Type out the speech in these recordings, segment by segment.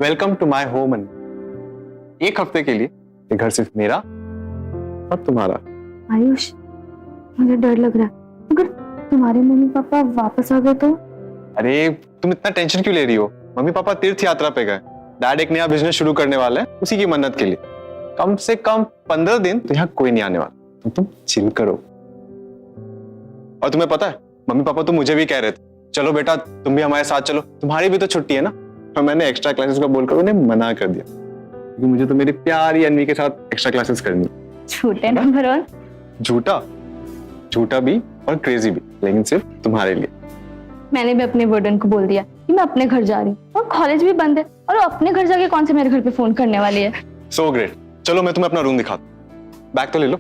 Welcome to my home. एक हफ्ते के लिए ये घर सिर्फ मेरा और तुम्हारा। आयुष, मुझे डर लग रहा है, अगर तुम्हारे मम्मी पापा वापस आ गए तो? अरे तुम इतना टेंशन क्यों ले रही हो? मम्मी पापा तीर्थ यात्रा पे गए। डैड एक नया बिजनेस शुरू करने वाले हैं, उसी की मन्नत के लिए। कम से कम 15 दिन तो यहाँ कोई नहीं आने वाला, तो तुम चिल करो। और तुम्हें पता है, मम्मी पापा तो मुझे भी कह रहे थे चलो बेटा तुम भी हमारे साथ चलो, तुम्हारी भी तो छुट्टी है ना। और मैंने एक्स्ट्रा क्लासेस का बोलकर उन्हें मना कर दिया, क्योंकि मुझे तो मेरी प्यारी अन्वी के साथ एक्स्ट्रा क्लासेस करनी। झूठे नंबर और झूठा, झूठा भी और क्रेजी भी, लेकिन सिर्फ तुम्हारे लिए। मैंने भी अपने वार्डन को बोल दिया कि मैं अपने घर जा रही हूँ, और कॉलेज भी बंद है, और वो अपने घर जाके कौन से मेरे घर पे फोन करने वाली है। सो ग्रेट, चलो मैं तुम्हें अपना रूम दिखाता हूं। बैग तो ले लो।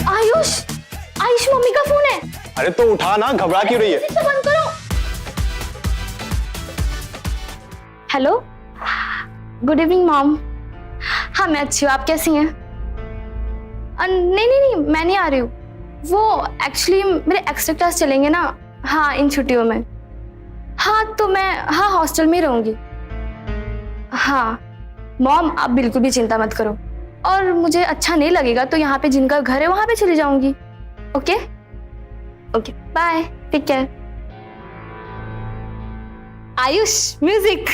आयुष, आयुष मम्मी का फोन है। अरे तो उठा ना, घबरा क्यों रही है? इसे बंद करो। Hello, good evening mom. हाँ मैं अच्छी हूँ, आप कैसी हैं? नहीं नहीं नहीं, मैं नहीं आ रही हूँ। वो एक्चुअली मेरे एक्स्ट्रा क्लास चलेंगे ना, हाँ इन छुट्टियों में। हाँ तो मैं हाँ हॉस्टल में ही रहूंगी। हाँ मॉम, आप बिल्कुल भी चिंता मत करो, और मुझे अच्छा नहीं लगेगा तो यहाँ पे जिनका घर है वहां पे चली जाऊंगी। Okay okay, bye, take care. Ayush, music.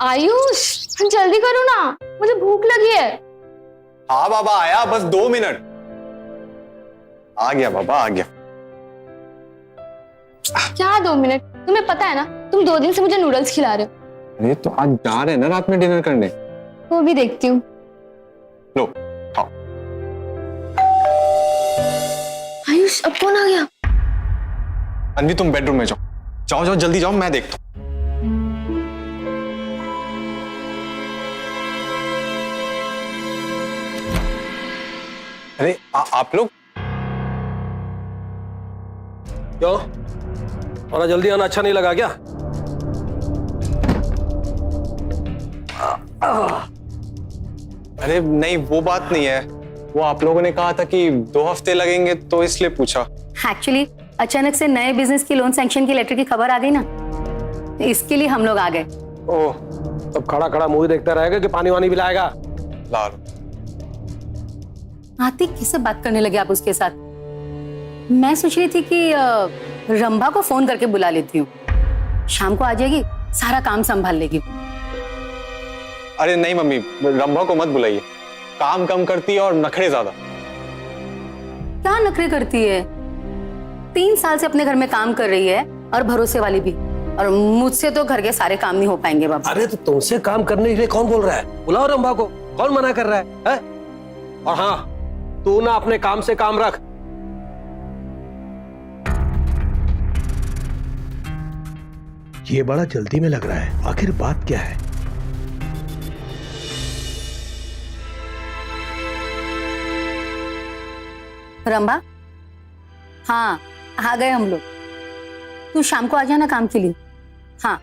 Ayush जल्दी करो ना, मुझे भूख लगी है। हाँ बाबा आया, बस 2 मिनट। आ गया बाबा, आ गया। क्या 2 मिनट? तुम्हें पता है ना, तुम 2 दिन से मुझे नूडल्स खिला रहे हो। अरे तो आज जा रहे हैं ना रात में डिनर करने। वो भी देखती हूँ। लो खाओ। आयुष अब कौन आ गया? अन्वी तुम बेडरूम में जाओ, जाओ जाओ जल्दी जाओ, मैं देखता हूँ। अरे आप लोग क्यों? थोड़ा जल्दी आना अच्छा नहीं लगा क्या? अरे नहीं वो बात नहीं है, वो आप लोगों ने कहा था कि 2 हफ्ते लगेंगे तो इसलिए पूछा। एक्चुअली अचानक से नए बिजनेस की लोन सैंक्शन की लेटर की खबर आ गई ना, तो इसके लिए हम लोग आ गए। ओह, तब खड़ा खड़ा मूवी देखता रहेगा कि पानी वानी पिलाएगा? ला लो। आती किससे बात करने लगे आप उसके साथ? मैं सोच रही थी कि रंभा को फोन करके बुला लेती हूँ, शाम को आ जाएगी, सारा काम संभाल लेगी। अरे नहीं मम्मी, रंभा को मत बुलाइए, काम कम करती है और नखरे ज्यादा। क्या नखरे करती है? 3 साल से अपने घर में काम कर रही है, और भरोसे वाली भी। और मुझसे तो घर के सारे काम नहीं हो पाएंगे बाबा। अरे तो तुमसे काम करने के लिए कौन बोल रहा है? बुलाओ रंभा को, कौन मना कर रहा है? और हाँ, तू ना अपने काम से काम रख। ये बड़ा जल्दी में लग रहा है, आखिर बात क्या है? रंभा, हाँ आ गए हम लोग। तू शाम को आ जाना काम के लिए। हाँ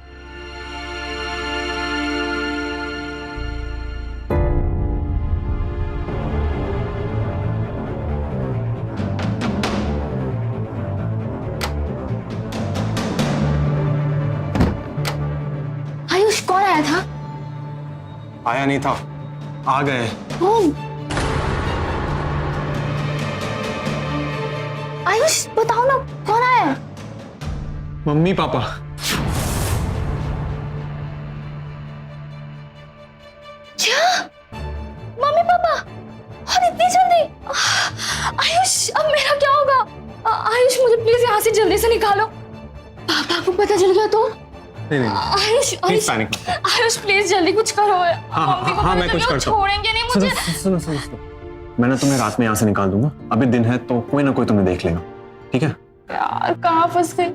आयुष कौन आया था? आया नहीं था, आ गए। कौन? आयुष बताओ ना कौन आया है? Mummy papa. क्या मम्मी पापा? और इतनी जल्दी? आयुष अब मेरा क्या होगा? आयुष मुझे प्लीज यहाँ से जल्दी से निकालो। पापा को पता चल गया तो? नहीं आयुष आयुष पैनिक मत करो। आयुष प्लीज जल्दी कुछ करो। हाँ, मैं कुछ करता हूँ। छोड़ेंगे नहीं मुझे। सुनो। मैं ना तुम्हें रात में यहाँ से निकाल दूंगा। अभी दिन है तो कोई ना कोई तुम्हें देख लेगा, ठीक है? यार कहाँ फंस गई?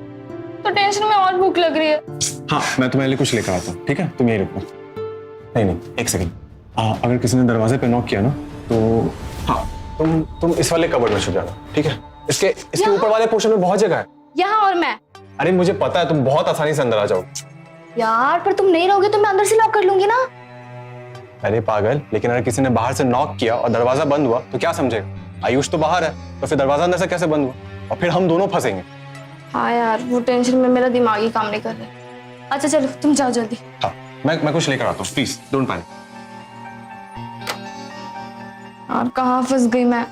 तो टेंशन में और भूख लग रही है। हाँ, मैं तुम्हारे लिए कुछ लेकर आता हूँ, ठीक है? तुम यही रुको। नहीं, एक सेकंड। अगर किसी ने दरवाजे पे नॉक किया ना तो हाँ, तुम इस वाले कबर्ड में छुप जाना, ठीक है? इसके ऊपर वाले पोर्शन में बहुत जगह है। यहाँ और मैं? अरे मुझे पता है तुम बहुत आसानी से अंदर आ जाओ। यार पर तुम नहीं रहोगे तो मैं अंदर से लॉक कर लूंगी ना। अरे पागल, लेकिन अगर किसी ने बाहर से नॉक किया और दरवाजा बंद हुआ तो क्या समझेगा? आयुष तो बाहर है, तो फिर दरवाजा अंदर से कैसे बंद हुआ? और फिर हम दोनों फंसेंगे। हाँ यार वो टेंशन में मेरा दिमाग ही काम नहीं कर रहा। अच्छा चलो तुम जाओ जल्दी। हाँ, मैं कुछ लेकर आता हूँ, प्लीज डोंट पैनिक। यार कहाँ फंस गई मैं?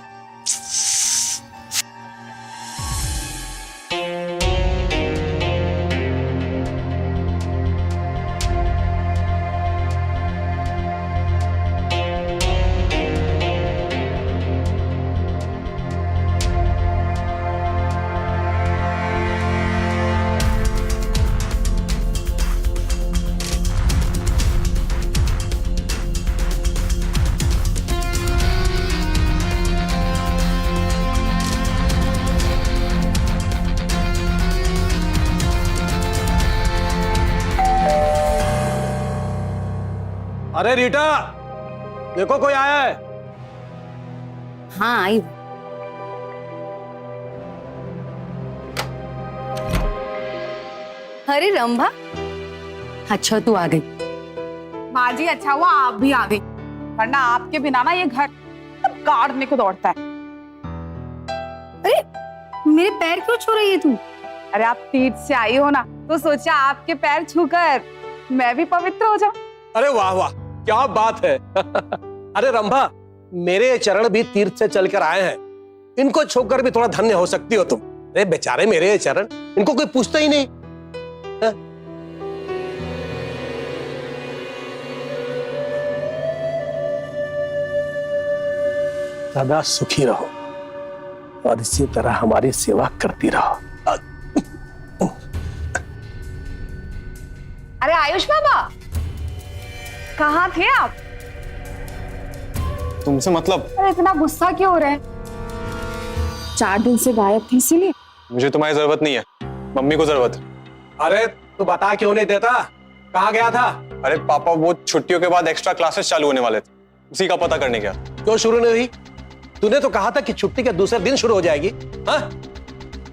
अरे रीटा, देखो कोई आया है। हाँ आई। अरे रंभा, अच्छा तू आ गई। माँ जी अच्छा हुआ आप भी आ गई, वरना आपके बिना ना ये घर सब गाड़ने को दौड़ता है। अरे मेरे पैर क्यों छू रही है तू? अरे आप तीर्थ से आई हो ना, तो सोचा आपके पैर छूकर मैं भी पवित्र हो जाऊं। अरे वाह वाह, क्या बात है। अरे रंभा, मेरे चरण भी तीर्थ से चलकर आए हैं, इनको छूकर भी थोड़ा धन्य हो सकती हो तुम। अरे बेचारे मेरे चरण, इनको कोई पूछता ही नहीं। सदा सुखी रहो और इसी तरह हमारी सेवा करती रहो। अरे आयुष बाबा, कहाँ थे आप? तुमसे मतलब? अरे इतना गुस्सा क्यों हो रहे हैं? 4 दिन से गायब थे इसीलिए। मुझे तुम्हारी जरूरत नहीं है, मम्मी को जरूरत है। अरे तू बता क्यों नहीं देता, कहाँ गया था? अरे पापा वो छुट्टियों के बाद एक्स्ट्रा क्लासेस चालू होने वाले थे, उसी का पता करने गया। क्यों शुरू नहीं हुई? तूने तो कहा था कि छुट्टी के दूसरे दिन शुरू हो जाएगी। हाँ?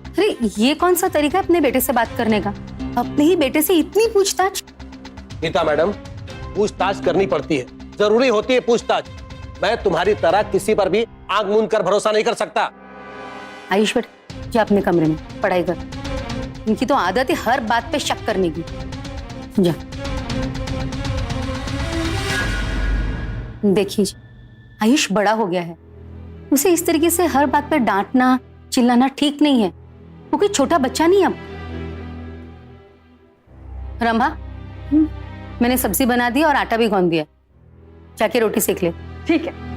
अरे ये कौन सा तरीका है अपने बेटे से बात करने का? अपने ही बेटे से इतनी पूछताछ? गीता मैडम, पूछताछ करनी पड़ती है, जरूरी होती है पूछताछ। मैं तुम्हारी तरह किसी पर भी आंख मूंद कर भरोसा नहीं कर सकता। आयुष बेटा जा अपने कमरे में पढ़ाई कर। इनकी तो आदत है हर बात पे शक करने की। जा देखिए आयुष बड़ा हो गया है, उसे इस तरीके से हर बात पे डांटना चिल्लाना ठीक नहीं है। वो कोई छोटा बच्चा नहीं अब। रंभा, मैंने सब्जी बना दी और आटा भी गूंद दिया, जाके रोटी सेक ले। ठीक है।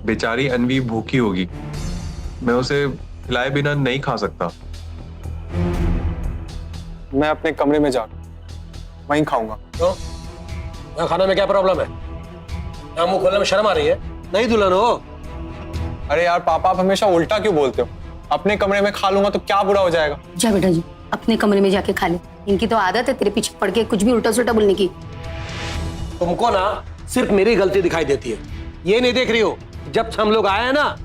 बेचारी अनवी भूखी होगी, मैं उसे खिलाए बिना नहीं खा सकता। मैं अपने कमरे में जा वहीं खाऊंगा। क्यों? यहाँ खाने में क्या प्रॉब्लम है? यहाँ मुंह खोलने में शर्म आ रही है? नहीं दुल्हन हो? अरे यार पापा, आप हमेशा उल्टा क्यों बोलते हो? अपने कमरे में खा लूंगा तो क्या बुरा हो जाएगा? जा बेटा जी अपने कमरे में जाके खा ले। इनकी तो आदत है तेरे पीछे पड़ के कुछ भी उल्टा सुल्टा बोलने की। तुमको ना सिर्फ मेरी गलती दिखाई देती है, ये नहीं देख रही हो जब से हम लोग आए हैं ना,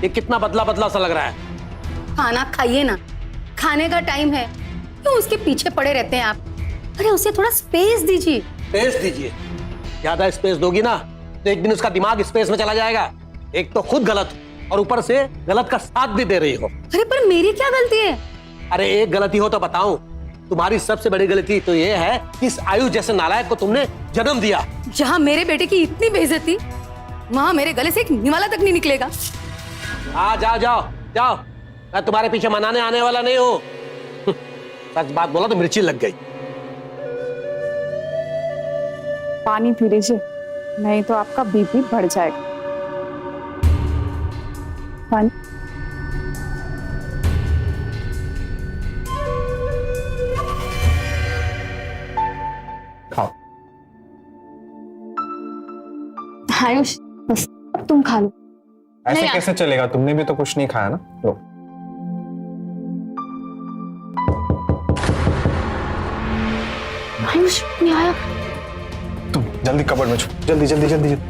ये कितना बदला बदला सा लग रहा है। खाना खाइए ना, खाने का टाइम है, क्यों उसके पीछे पड़े रहते हैं आप? अरे उसे थोड़ा स्पेस दीजिए। स्पेस दीजिए? ज्यादा स्पेस दोगी ना तो एक दिन उसका दिमाग स्पेस में चला जाएगा। एक तो खुद गलत और ऊपर से गलत का साथ भी दे रही हो। अरे पर मेरी क्या गलती है? अरे एक गलती हो तो बताऊं। तुम्हारी सबसे बड़ी गलती तो ये है कि इस आयुष जैसे नालायक को तुमने जन्म दिया। जहाँ मेरे बेटे की इतनी बेइज्जती, वहाँ मेरे गले से एक निवाला तक नहीं निकलेगा। जाओ जाओ जाओ, मैं तुम्हारे पीछे मनाने आने वाला नहीं हूँ। सच बात बोला तो मिर्ची लग गई। पानी पी लीजिए, नहीं तो आपका बीपी बढ़ जाएगा। पानी। खाओ। आयुष बस अब तुम खा लो। ऐसे नहीं, कैसे चलेगा? तुमने भी तो कुछ नहीं खाया ना। लो। आयुष नहीं आया। तुम जल्दी कबर्ड में छो, जल्दी जल्दी जल्दी जल्दी।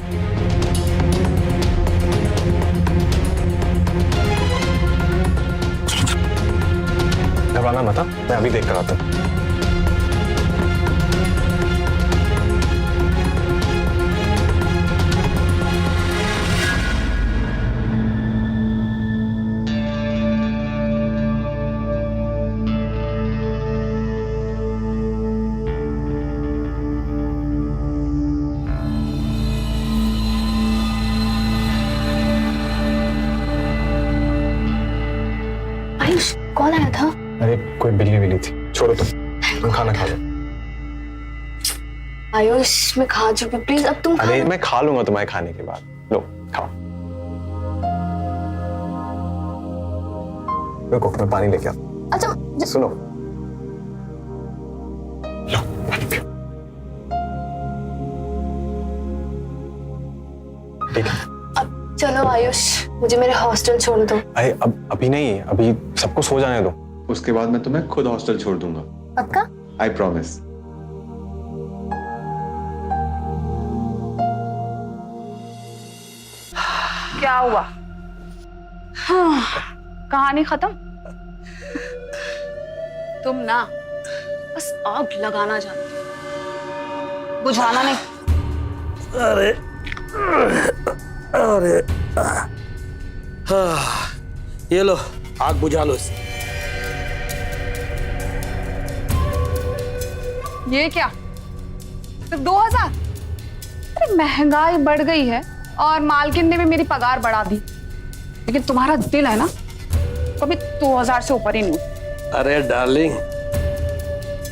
घबराना मत, हाँ? मैं अभी देख कर आता हूँ। आयुष कौन आया था? अरे कोई बिल्ली बिल्ली थी, छोड़ो तुम खाना खा लो। आयुष मैं खा चुकी, प्लीज अब तुम खा अरे लो। मैं खा लूंगा तुम्हारे खाने के बाद। लो खाओ। रुको मैं पानी लेके आता। अच्छा सुनो, लो पानी पियो। ठीक है। अब चलो आयुष, मुझे मेरे हॉस्टल छोड़ दो। अरे अब अभी नहीं, अभी सबको सो जाने दो, उसके बाद मैं तुम्हें खुद हॉस्टल छोड़ दूंगा। पक्का? I promise. क्या हुआ? हाँ, कहानी खत्म? तुम ना बस आग लगाना जानते हो, बुझाना नहीं। अरे अरे हाँ, ये लो आग बुझा लो इसे। ये क्या, सिर्फ 2000? अरे महंगाई बढ़ गई है और मालकिन ने भी मेरी पगार बढ़ा दी, लेकिन तुम्हारा दिल है ना कभी 2000 से ऊपर ही नहीं। अरे डार्लिंग,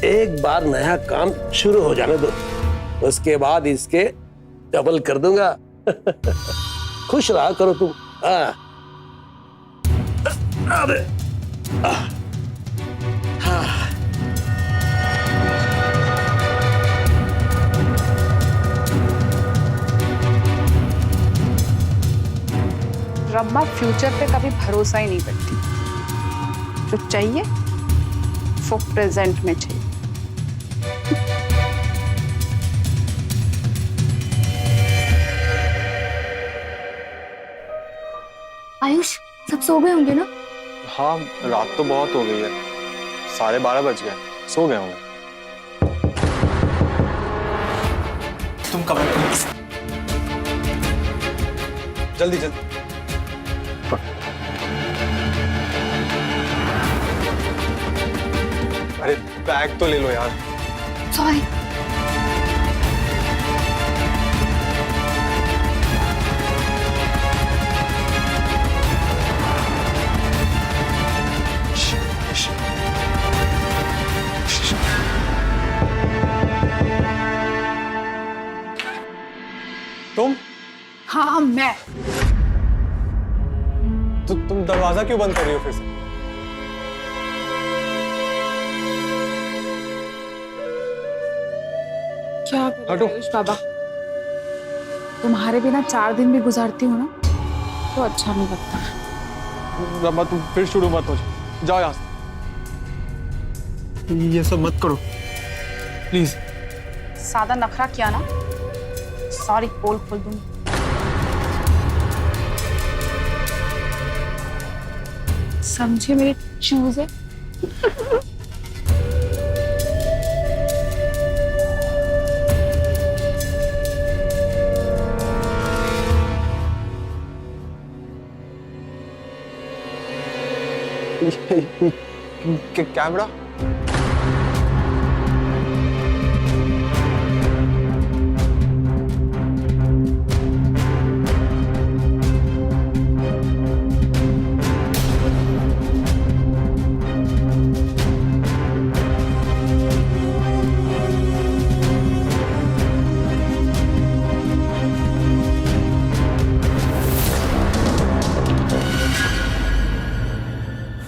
एक बार नया काम शुरू हो जाने दो, उसके बाद इसके डबल कर दूंगा। खुश रहा करो तुम। अरे रब्बा फ्यूचर पे कभी भरोसा ही नहीं करती। जो चाहिए वो प्रेजेंट में चाहिए। आयुष सब सो गए होंगे ना? हाँ रात तो बहुत हो गई है, 12:30 बज गए, सो गए होंगे। तुम कब जल्दी जल्दी। अरे बैग तो ले लो यार। सॉरी। तुम? हाँ मैं। तो तुम दरवाजा क्यों बंद कर रही हो फिर से? क्या हटो। आयुष बाबा, तुम्हारे बिना 4 दिन भी गुजारती हूँ ना तो अच्छा नहीं लगता। रब्बा तुम फिर शुरू मत हो जाओ यहाँ से। ये सब मत करो प्लीज। सादा नखरा किया ना, सॉरी पोल खोल दूंगी। समझे मेरे चूजे? कैमरा?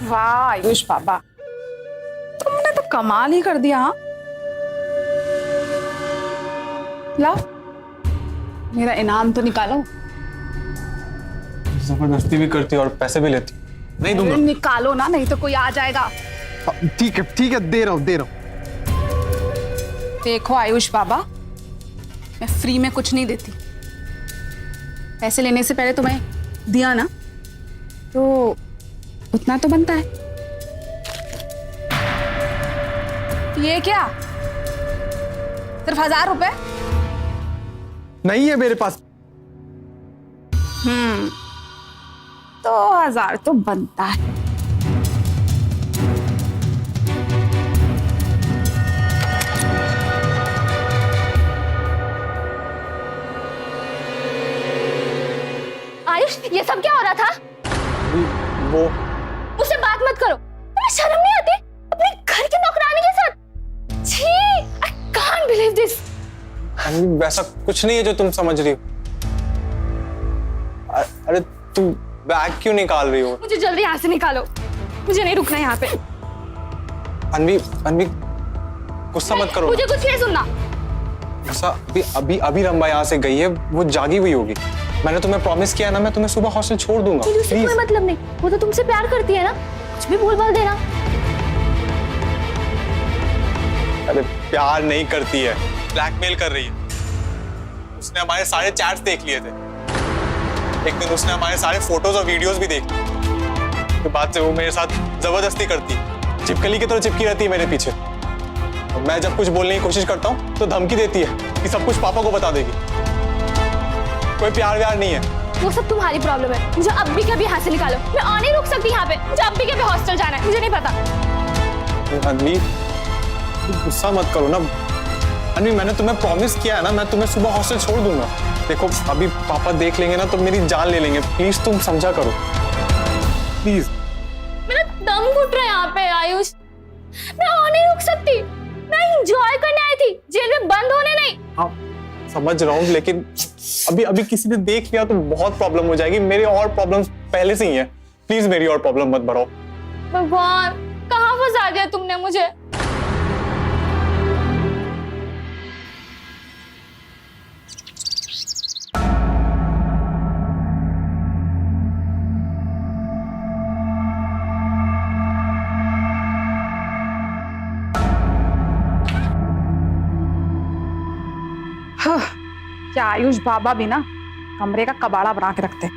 वाह आयुष बाबा, तुमने तो कमाल ही कर दिया। हाँ, लाओ मेरा इनाम तो निकालो। जबरदस्ती भी करती और पैसे भी लेती। नहीं दूंगा। निकालो ना, नहीं तो कोई आ जाएगा। ठीक है, दे रहा हूँ। देखो आयुष बाबा, मैं फ्री में कुछ नहीं देती। पैसे लेने से पहले तुम्हें दिया ना, तो उतना तो बनता है। ये क्या, सिर्फ 1000 रुपए? नहीं है मेरे पास। तो 1000 तो बनता है। आयुष, ये सब क्या हो रहा था? वो मुझसे बात मत करो। तुम्हें शर्म नहीं आती अपने घर की नौकरानी के साथ? छी, I can't believe this। वैसा कुछ नहीं है जो तुम समझ रही हो। अरे तुम बैग क्यों निकाल रही हो? मुझे जल्दी यहाँ से निकालो, मुझे नहीं रुकना यहाँ पे। अन्वी गुस्सा मत करो। मुझे कुछ नहीं सुनना। गुस्सा अभी रंबा यहाँ से गई है, वो जागी हुई होगी। मैंने तुम्हें प्रॉमिस किया ना, मैं तुम्हें सुबह हॉस्टल छोड़ दूंगा। मुझे उससे कोई मतलब नहीं, वो तो तुमसे प्यार करती है ना, कुछ भी बोल देना। अरे प्यार नहीं करती है, ब्लैकमेल कर रही है। उसने हमारे सारे चैट्स देख लिए थे। एक दिन उसने हमारे सारे फोटोज और वीडियोस भी देख लिए। उसके बाद से वो मेरे साथ जबरदस्ती करती है, चिपकली की तरह चिपकी रहती है मेरे पीछे। और मैं जब कुछ बोलने की कोशिश करता हूँ तो धमकी देती है कि सब कुछ पापा को बता देगी। कोई प्यार व्यार नहीं है। वो सब तुम्हारी प्रॉब्लम है। मुझे अब भी कभी यहाँ से निकालो, मैं और नहीं रुक सकती यहाँ पे। मुझे अब भी कभी हॉस्टल जाना है, मुझे नहीं पता। अन्वी गुस्सा मत करो ना। अन्वी मैंने तुम्हें प्रॉमिस किया है ना, मैं तुम्हें सुबह हॉस्टल छोड़ दूंगा। देखो अभी पापा देख लेंगे ना तो मेरी जान ले लेंगे। प्लीज तुम समझा करो, प्लीज। मेरा दम घुट रहा है यहाँ पे आयुष, मैं और नहीं रुक सकती। मैं एंजॉय करने आई थी, जेल में बंद होने नहीं। हाँ समझ रहा हूँ, लेकिन अभी किसी ने देख लिया तो बहुत प्रॉब्लम हो जाएगी। मेरी और प्रॉब्लम्स पहले से ही हैं। प्लीज मेरी और प्रॉब्लम मत बढ़ाओ। भगवान, कहाँ फंसा दिया तुमने मुझे। क्या आयुष बाबा भी ना कमरे का कबाड़ा बना के रखते।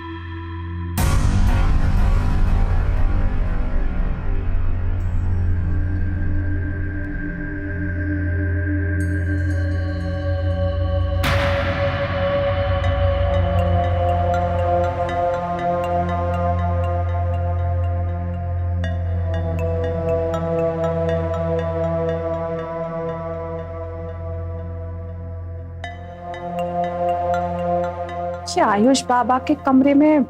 क्या आयुष बाबा के कमरे में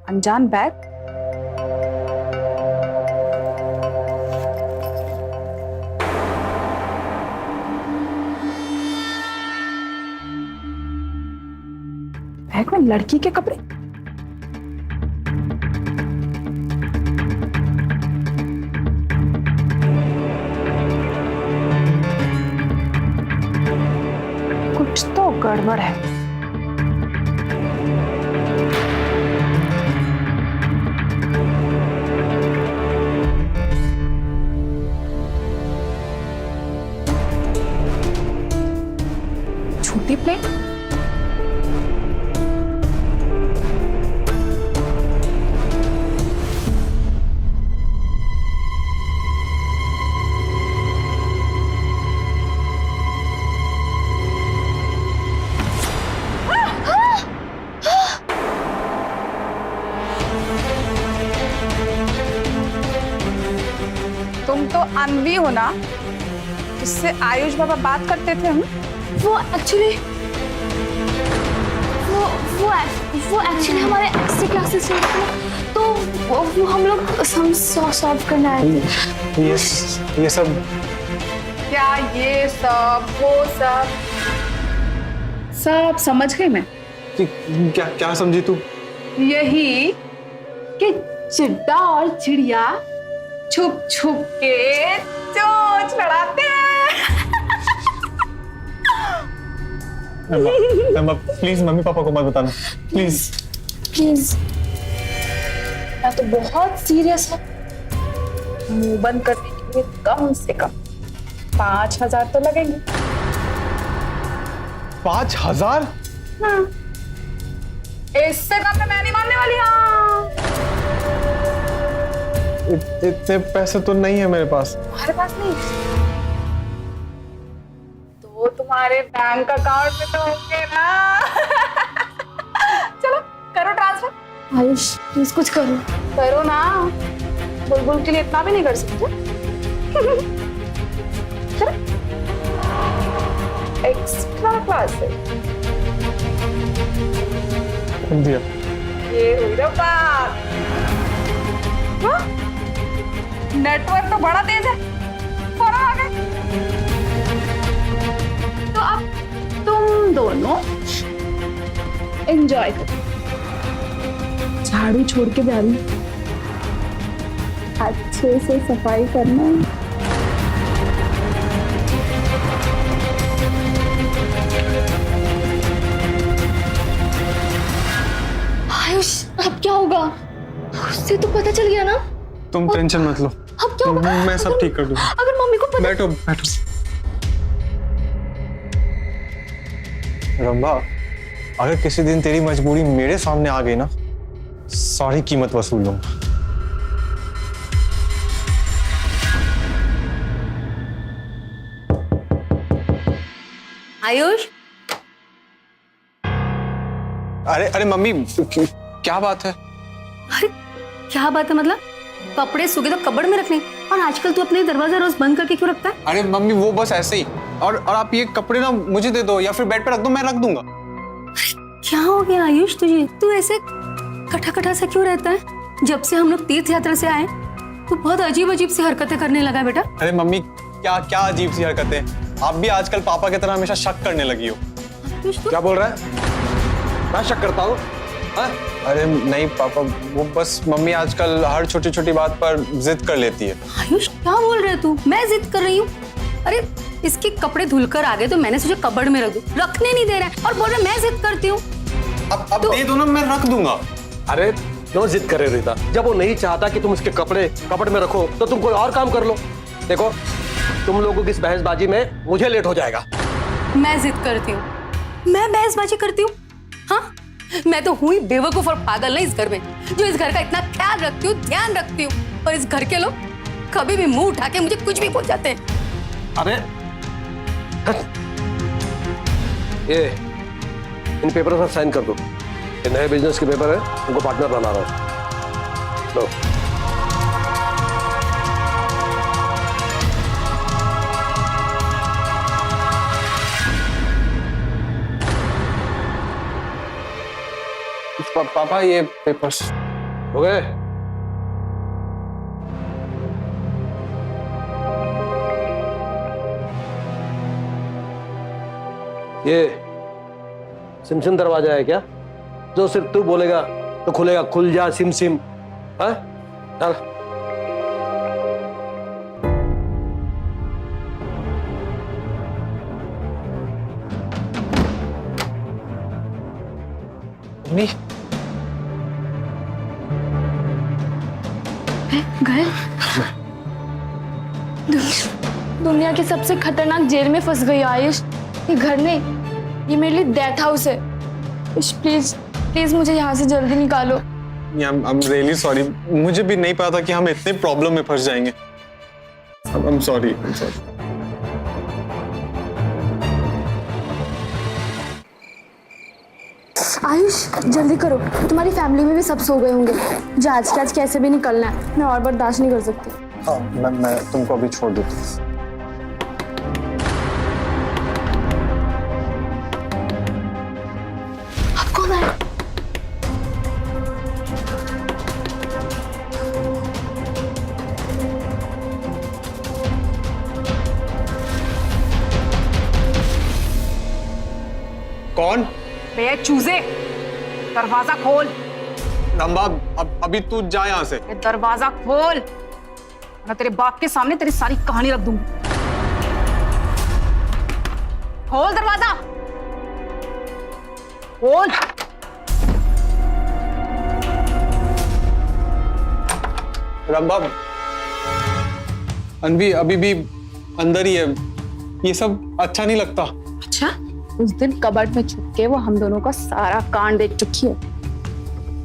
अनजान बैग? बैग में लड़की के कपड़े? कुछ तो गड़बड़ है। छोटी प्लेट? तुम तो अनवी हो ना, इससे आयुष बाबा बात करते थे हम। वो एक्चुअली वो एक्चुअली हमारे एक्सटी क्लासेस में थे, तो वो हम लोग सॉल्व करने आए थे। ये सब क्या ये सब वो सब समझ गई मैं। क्या क्या समझी तू? यही कि चिड्डा और चिड़िया छुप छुप के चोंच लड़ाते हैं। प्लीज मम्मी पापा को मत बताना, प्लीज। प्लीज, मैं तो बहुत सीरियस हूँ। मुंह बंद करने के लिए कम से कम 5,000 तो लगेंगे। 5,000? हाँ। इससे कम तो मैं नहीं मानने वाली। हाँ, इतने पैसे तो नहीं है मेरे पास। तुम्हारे पास नहीं तो तुम्हारे बैंक अकाउंट में तो होंगे ना। चलो करो ट्रांसफर। आयुष प्लीज कुछ करो। करो ना, बुलबुल के लिए इतना भी नहीं कर सकते। चलो एक्स्ट्रा क्लास है दिया। ये हुई ना बात। हाँ? नेटवर्क तो बड़ा तेज है, फौरन आ गए। तो अब तुम दोनों एंजॉय करो। झाड़ू छोड़ के बैठी, अच्छे से सफाई करना। आयुष अब क्या होगा? उससे तो पता चल गया ना। तुम टेंशन मत लो, अब क्या होगा? मैं सब ठीक कर दूंगा। अगर मम्मी को पता। बैठो बैठो। रंभा, अगर किसी दिन तेरी मजबूरी मेरे सामने आ गई ना, सारी कीमत वसूल लूंगा। आयुष, अरे अरे मम्मी, क्या बात है? अरे क्या बात है? मतलब कपड़े सूखे तो कबड़ में रखने, और आजकल तू अपने दरवाजा रोज बंद करके क्यों रखता है? अरे मम्मी वो बस ऐसे ही। और आप ये कपड़े ना मुझे दे दो या फिर बेड पे रख दो, मैं रख दूंगा। क्या हो गया आयुष तुझे? तू ऐसे कटा कटा सा क्यों रहता है? जब से हम लोग तीर्थ यात्रा से आए तू बहुत अजीब अजीब सी हरकतें करने लगा है बेटा। अरे मम्मी क्या क्या अजीब सी हरकतें। आप भी आजकल पापा की तरह हमेशा शक करने लगी हो। आयुष तू क्या बोल रहा है? मैं शक करता हूँ? अरे नहीं पापा, वो बस मम्मी आजकल हर छोटी छोटी बात पर जिद कर लेती है। आयुष क्या बोल रहे तू? मैं जिद कर रही हूँ? अरे इसके कपड़े धुलकर आ गए तो मैंने सोचा कबड़ में रख दूं, रखने नहीं दे रहा है और बोल रहा मैं जिद करती हूँ। अब दे दो ना, मैं रख दूंगा। अरे क्यों जिद करे रीता? जब वो नहीं चाहता कि तुम उसके कपड़े कपड़ में रखो तो तुम कोई और काम कर लो। देखो तुम लोगों की इस बहसबाजी में मुझे लेट हो जाएगा। मैं जिद करती हूँ? मैं बहसबाजी करती हूँ? हाँ, मैं तो हुई बेवकूफ और पागल नहीं इस घर में, जो इस घर का इतना ख्याल रखती हूँ, ध्यान रखती हूँ, और इस घर के लोग कभी भी मुंह उठा के मुझे कुछ भी बोल जाते हैं। अरे ये इन पेपर पर साइन कर दो। ये नए बिजनेस के पेपर है, उनको पार्टनर बना रहा हूं। लो। पापा ये पेपर्स हो गए? ये सिमसिम दरवाजा है क्या, जो सिर्फ तू बोलेगा तो खुलेगा? खुल जा सिम सिम। हाँ चल। नहीं गए दुनिया की सबसे खतरनाक जेल में फंस गई आयुष। ये घर नहीं, ये मेरे लिए डेथ हाउस है। प्लीज प्लीज मुझे यहाँ से जल्दी निकालो। I'm really sorry, मुझे भी नहीं पता कि हम इतने प्रॉब्लम में फंस जाएंगे। I'm sorry, I'm sorry। Ayush जल्दी करो, तुम्हारी फैमिली में भी सब सो गए होंगे। जो आज के आज कैसे भी निकलना है, मैं और बर्दाश्त नहीं कर सकती। हाँ, मैं तुमको अभी छोड़ देता हूँ। अब कौन है? कौन? बे चूजे, दरवाजा खोल। रंभा, अभी तू जा यहाँ से। ये दरवाजा खोल, मैं तेरे बाप के सामने तेरी सारी कहानी रख दूंगी। खोल दरवाजा, खोल। रंभा, अनवी अभी भी अंदर ही है। ये सब अच्छा नहीं लगता। अच्छा, उस दिन कबर्ड में छुप के वो हम दोनों का सारा कांड देख चुकी है।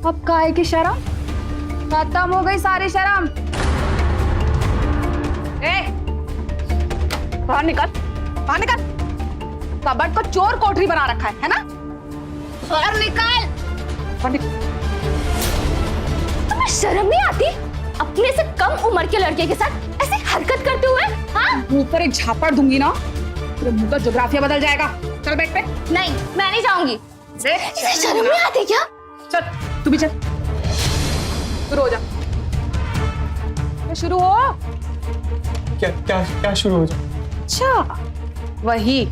अब काहे की शर्म? खत्म हो गई सारी शर्म। बाहर निकल, बाहर निकल। कबर्ड को चोर कोठरी बना रखा है ना? बाहर निकल, बाहर निकल। तुम्हें शर्म नहीं आती अपने से कम उम्र के लड़के के साथ ऐसी हरकत करते हुए? हाँ? मुंह पर एक झापड़ दूंगी ना, तेरे मुंह का ज्योग्राफिया बदल जाएगा। चल बैठ पे। नहीं, मैं नहीं जाऊंगी। इसे शर्म नहीं आती क्या? चल, तू भी चल। शुरू हो जा। शुरू हो। क्या क्या क्या शुरू हो जाए? अच्छा, वही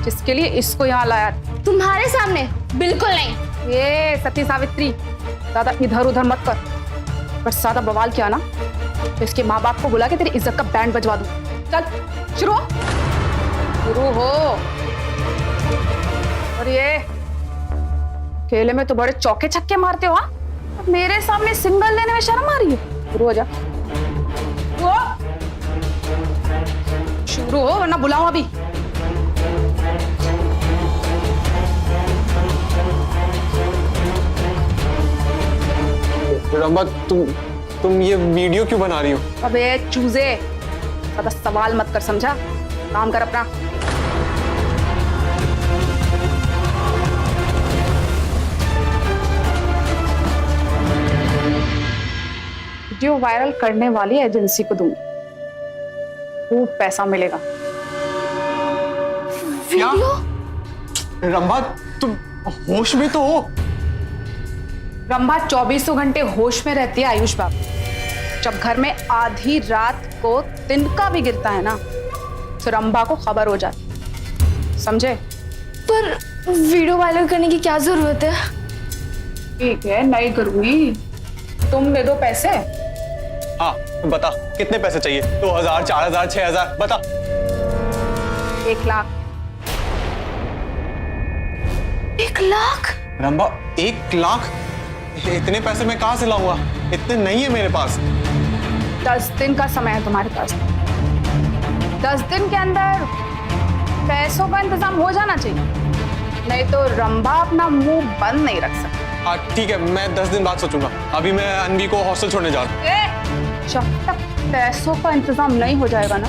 जिसके लिए इसको यहाँ लाया था। तुम्हारे सामने बिल्कुल नहीं। ये सती सावित्री, ज्यादा इधर उधर मत कर। पर ज्यादा बवाल किया ना तो इसके माँ बाप को बुला के तेरी इज्जत का बैंड बजवा दूं। चल शुरू हो, शुरू हो। और ये खेले में तो बड़े चौके छक्के मारते हो। हाँ, अब मेरे सामने सिंगल लेने में शर्म आ रही है? शुरू हो जा, शुरू हो वरना बुलाऊं अभी। रंभा, तुम ये वीडियो क्यों बना रही हो? अबे चूजे, ज्यादा सवाल मत कर, समझा? काम कर अपना। वीडियो वायरल करने वाली एजेंसी को दूंगी, खूब पैसा मिलेगा। वीडियो? रंभा, तुम होश में तो हो? रंभा 24 घंटे होश में रहती है आयुष बाबू। जब घर में आधी रात को तिनका भी गिरता है ना तो रंभा को खबर हो जाती, समझे? पर वीडियो वायरल करने की क्या जरूरत है? ठीक है, नहीं करूंगी, तुम दे दो पैसे। हाँ, बता कितने पैसे चाहिए? 2000, 4000, 6000 बता। 1 लाख। 1 लाख? रंभा, 1 लाख? इतने पैसे मैं कहाँ से लाऊंगा? इतने नहीं है मेरे पास। 10 दिन का समय है तुम्हारे पास। 10 दिन के अंदर पैसों का इंतजाम हो जाना चाहिए, नहीं तो रंभा अपना मुंह बंद नहीं रख सकती। हाँ ठीक है, मैं 10 दिन बाद सोचूंगा। अभी मैं अनवी को हॉस्टल छोड़ने जा रहा हूँ। जब तक पैसों का इंतजाम नहीं हो जाएगा ना,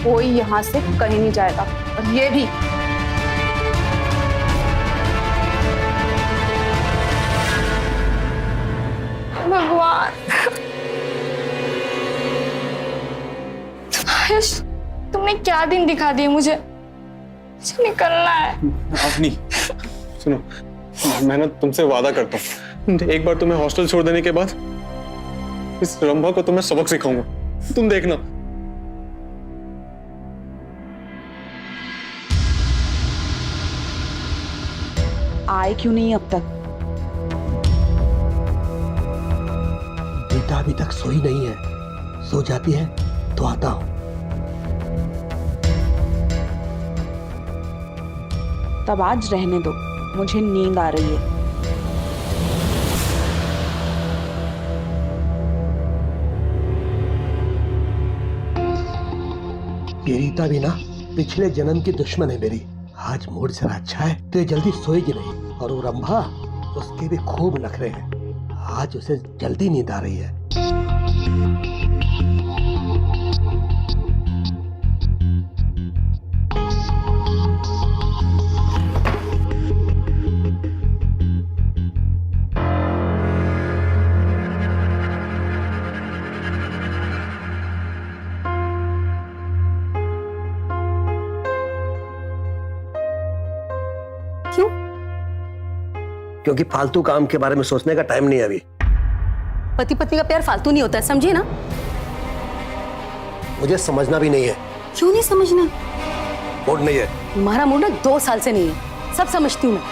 कोई यहाँ से कहीं नहीं जाएगा। और ये भी भगवान, आयुष, तुमने क्या दिन दिखा दिए मुझे? निकलना है। अवनी, सुनो, मैं ना तुमसे वादा करता हूँ, एक बार तुम्हें हॉस्टल छोड़ देने के बाद इस रंभा को तुम्हें सबक सिखाऊंगा, तुम देखना। आए क्यों नहीं अब तक? बेटा अभी तक सोई नहीं है, सो जाती है तो आता हूं। तब आज रहने दो, मुझे नींद आ रही है। ये रीता भी ना पिछले जन्म की दुश्मन है मेरी। आज मूड जरा अच्छा है तो ये जल्दी सोएगी नहीं। और वो रंभा, उसके भी खूब नखरे हैं। आज उसे जल्दी नींद आ रही है। क्योंकि फालतू काम के बारे में सोचने का टाइम नहीं है अभी। पति पत्नी का प्यार फालतू नहीं होता है, समझे ना? मुझे समझना भी नहीं है। क्यों नहीं समझना? मूड नहीं है। तुम्हारा मूड ना 2 साल से नहीं है, सब समझती हूँ मैं।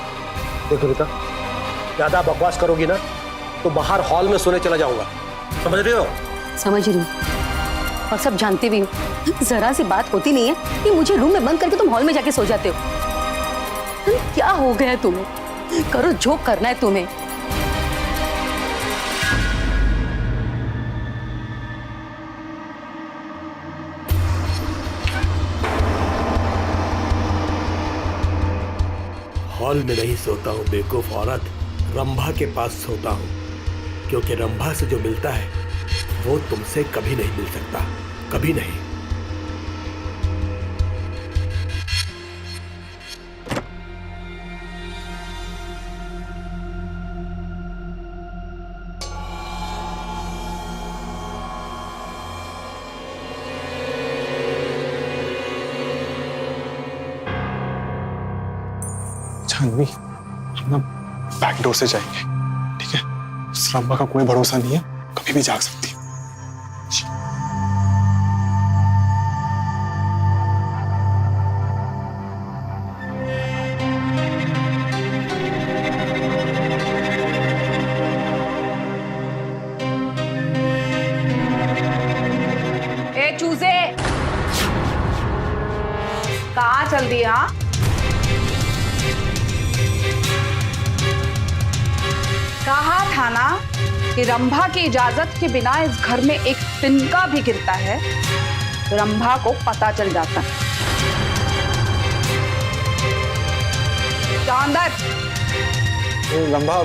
देखो रीता, ज्यादा बकवास करोगी ना तो बाहर हॉल में सोने चला जाऊंगा, समझ रही हो? समझ रही हूँ और सब जानते भी हो। जरा सी बात होती नहीं है कि मुझे रूम में बंद करके तुम हॉल में जाके सो जाते हो। क्या हो गया है तुम्हें? करो जो करना है तुम्हें। हॉल में नहीं सोता हूँ बेवकूफ औरत, रंभा के पास सोता हूँ, क्योंकि रंभा से जो मिलता है वो तुमसे कभी नहीं मिल सकता, कभी नहीं। जानवी, हम ना बैक डोर से जाएंगे, ठीक है? उस रंभा का कोई भरोसा नहीं है, कभी भी जाग सकती है। ए चूजे, कहाँ चल दी? हाँ, कहा था ना कि रंभा की इजाजत के बिना इस घर में एक तिनका भी गिरता है तो रंभा को पता चल जाता है। अंदर। रंभा,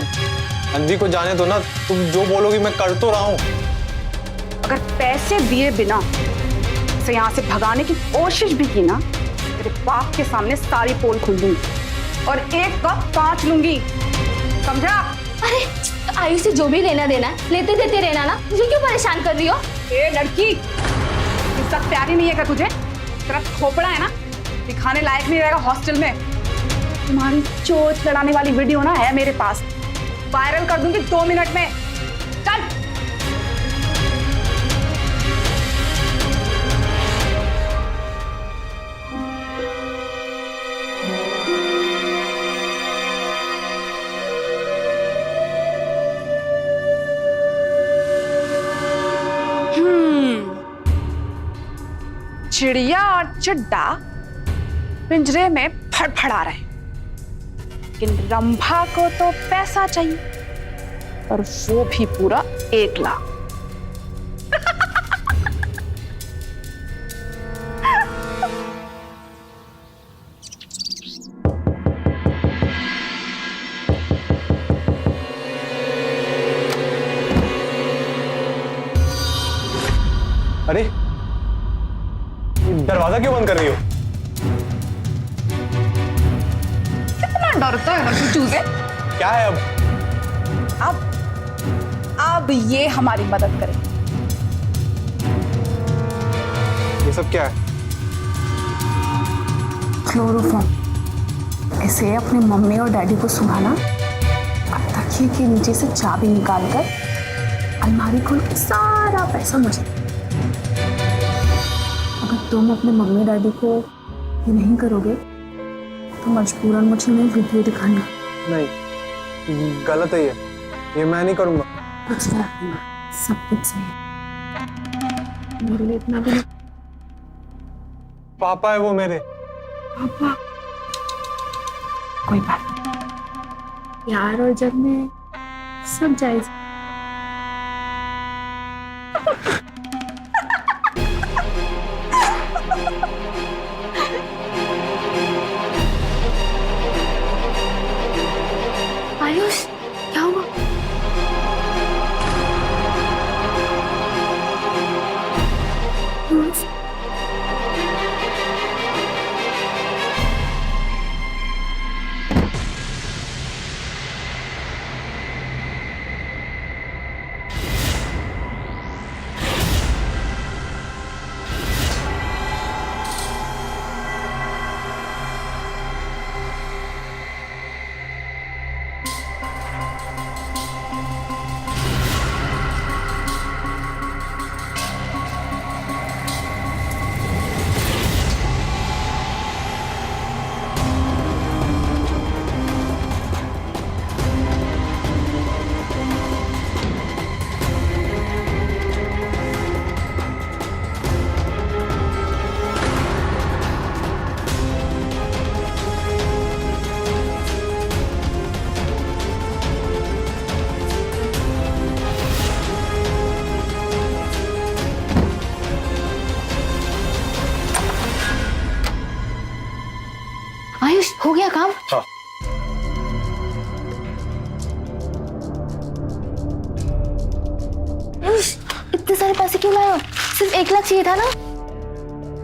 अंधी को जाने दो ना, तुम जो बोलोगी मैं कर तो रहा हूं। अगर पैसे दिए बिना इसे यहाँ से भगाने की कोशिश भी की ना, तेरे बाप के सामने सारी पोल खोल दूंगी और एक कप कांच लूंगी, समझा? अरे तो आयु से जो भी लेना देना है लेते देते रहना ना, मुझे क्यों परेशान कर रही हो? ए लड़की, इज्जत प्यारी नहीं है क्या तुझे? तेरा खोपड़ा है ना, दिखाने लायक नहीं रहेगा हॉस्टल में। तुम्हारी चोट लड़ाने वाली वीडियो ना है मेरे पास, वायरल कर दूंगी 2 मिनट में। चल। चिड़िया और चिड्डा पिंजरे में फड़फड़ा रहे, लेकिन रंभा को तो पैसा चाहिए, और वो भी पूरा 1 लाख। अरे दरवाजा क्यों बंद कर रही हो? कितना डरता है ना तू चूजे। क्या है अब ये हमारी मदद करे। ये सब क्या है? क्लोरोफॉर्म। इसे अपने मम्मी और डैडी को सुनाना और तकिए के नीचे से चाबी निकालकर अलमारी खोल के सारा पैसा मुझे। अगर तुम अपने मम्मी डैडी को ये नहीं करोगे तो मजबूरन मुझे उन्हें वीडियो दिखाना। नहीं, गलत है ये मैं नहीं करूंगा। कुछ गलत नहीं, सब कुछ सही है। मेरे लिए इतना भी नहीं। पापा है वो मेरे। पापा, कोई बात नहीं। प्यार और जग में सब जायज। आयुष, क्या हुआ? हो गया काम? हाँ। इतने सारे पैसे क्यों लाए हो? सिर्फ 1 लाख चाहिए था ना?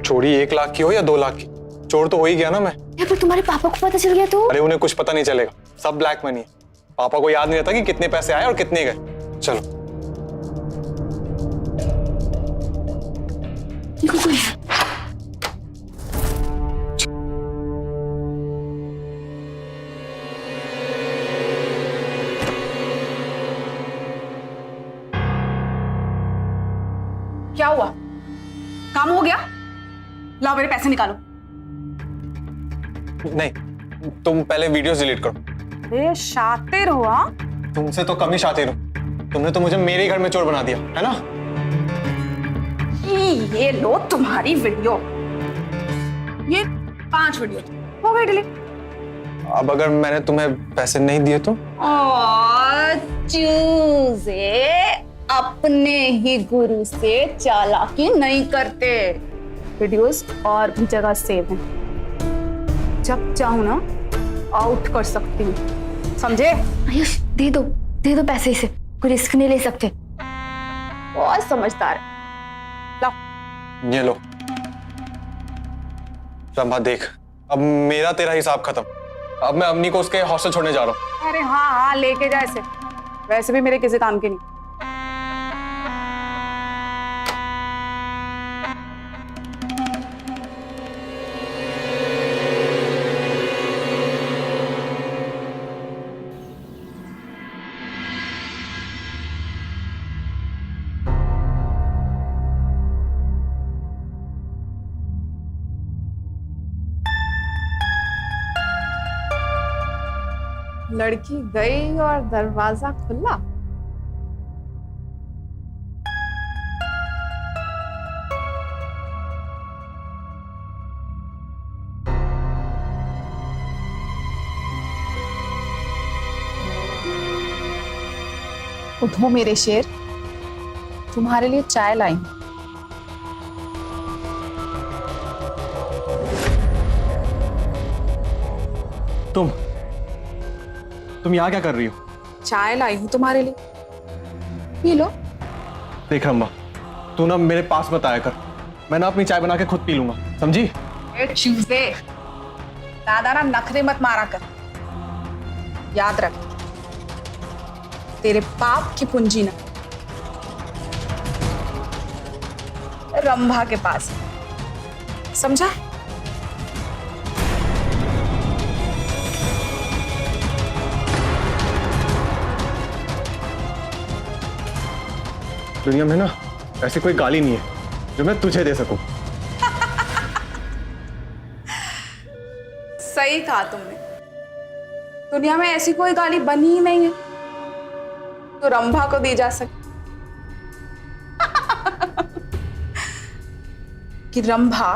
चोरी 1 लाख की हो या 2 लाख की, चोर तो हो ही गया ना मैं। या फिर तुम्हारे पापा को पता चल गया तो? अरे उन्हें कुछ पता नहीं चलेगा, सब ब्लैक मनी है। पापा को याद नहीं रहता कि कितने पैसे आए और कितने गए। चलो। क्या हुआ? काम हो गया? लाओ मेरे पैसे निकालो। नहीं, तुम पहले वीडियोस डिलीट करो। अरे शातिर हो हाँ? तुमसे तो कम ही शातिर हूँ। तुमने तो मुझे मेरे ही घर में चोर बना दिया है ना। ये लो तुम्हारी वीडियो, ये 5 वीडियो हो गई डिलीट। अब अगर मैंने तुम्हें पैसे नहीं दिए तो? चूजे अपने ही गुरु से चालाकी नहीं करते। वीडियोस और भी जगह सेव हैं, जब चाहूं ना आउट कर सकती हूँ, समझे? आयुष दे दो पैसे, इसे कोई रिस्क नहीं ले सकते। बहुत समझदार है। लाओ। ये लो रंभा, देख अब मेरा तेरा हिसाब खत्म। अब मैं अवनी को उसके हॉस्टल छोड़ने जा रहा हूँ। अरे हाँ हाँ लेके जा इसे, वैसे भी मेरे किसी काम की नहीं। लड़की गई और दरवाजा खुला। उठो मेरे शेर, तुम्हारे लिए चाय लाई हूं। तुम यहाँ क्या कर रही हो? चाय लाई हूं तुम्हारे लिए, पी लो। देख रंभा, तू ना मेरे पास मत आया कर, मैं ना अपनी चाय बना के खुद पी लूंगा, समझी? चूजे दादा ना नखरे मत मारा कर, याद रख तेरे पाप की पूंजी ना रंभा के पास, समझा? दुनिया में ना ऐसी कोई गाली नहीं है जो मैं तुझे दे सकूं। सही कहा तुमने, दुनिया में ऐसी कोई गाली बनी ही नहीं है तो रंभा को दी जा सके। कि रंभा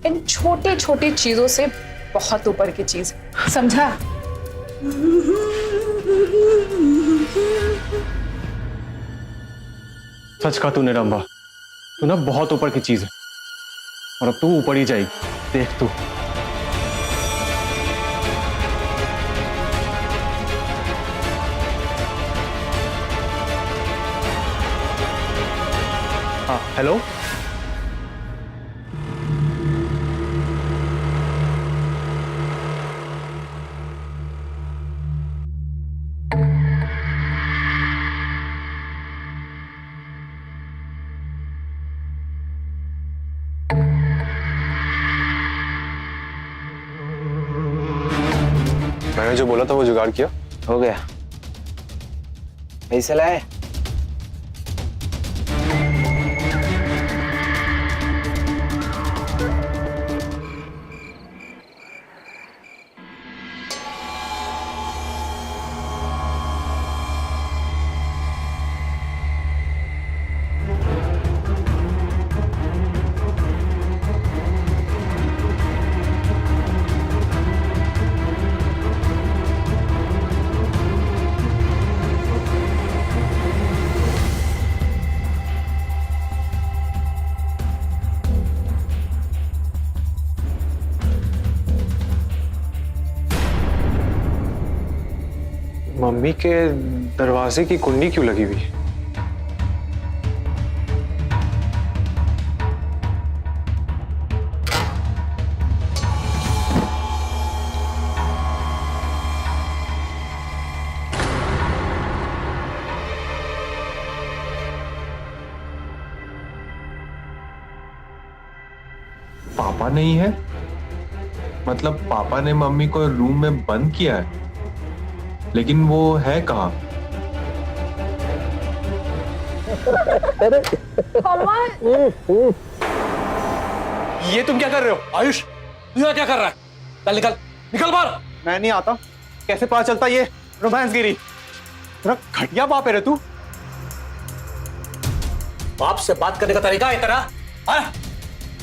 इन छोटे छोटे चीजों से बहुत ऊपर की चीज है, समझा? सच कहा तूने रंभा, तू ना बहुत ऊपर की चीज है और अब तू ऊपर ही जाएगी, देख तू। हाँ हेलो, मैंने जो बोला था वो जुगाड़ किया? हो गया। पैसे लाए? मम्मी के दरवाजे की कुंडी क्यों लगी हुई है? पापा नहीं है? मतलब पापा ने मम्मी को रूम में बंद किया है, लेकिन वो है कहाँ? ये तुम क्या कर रहे हो? आयुष, तू यहाँ क्या कर रहा है? चल निकल, निकल बाहर। मैं नहीं आता। कैसे पता चलता ये रोमांस गिरी? तेरा घटिया बाप है रे तू। बाप से बात करने का तरीका है तेरा? हाँ?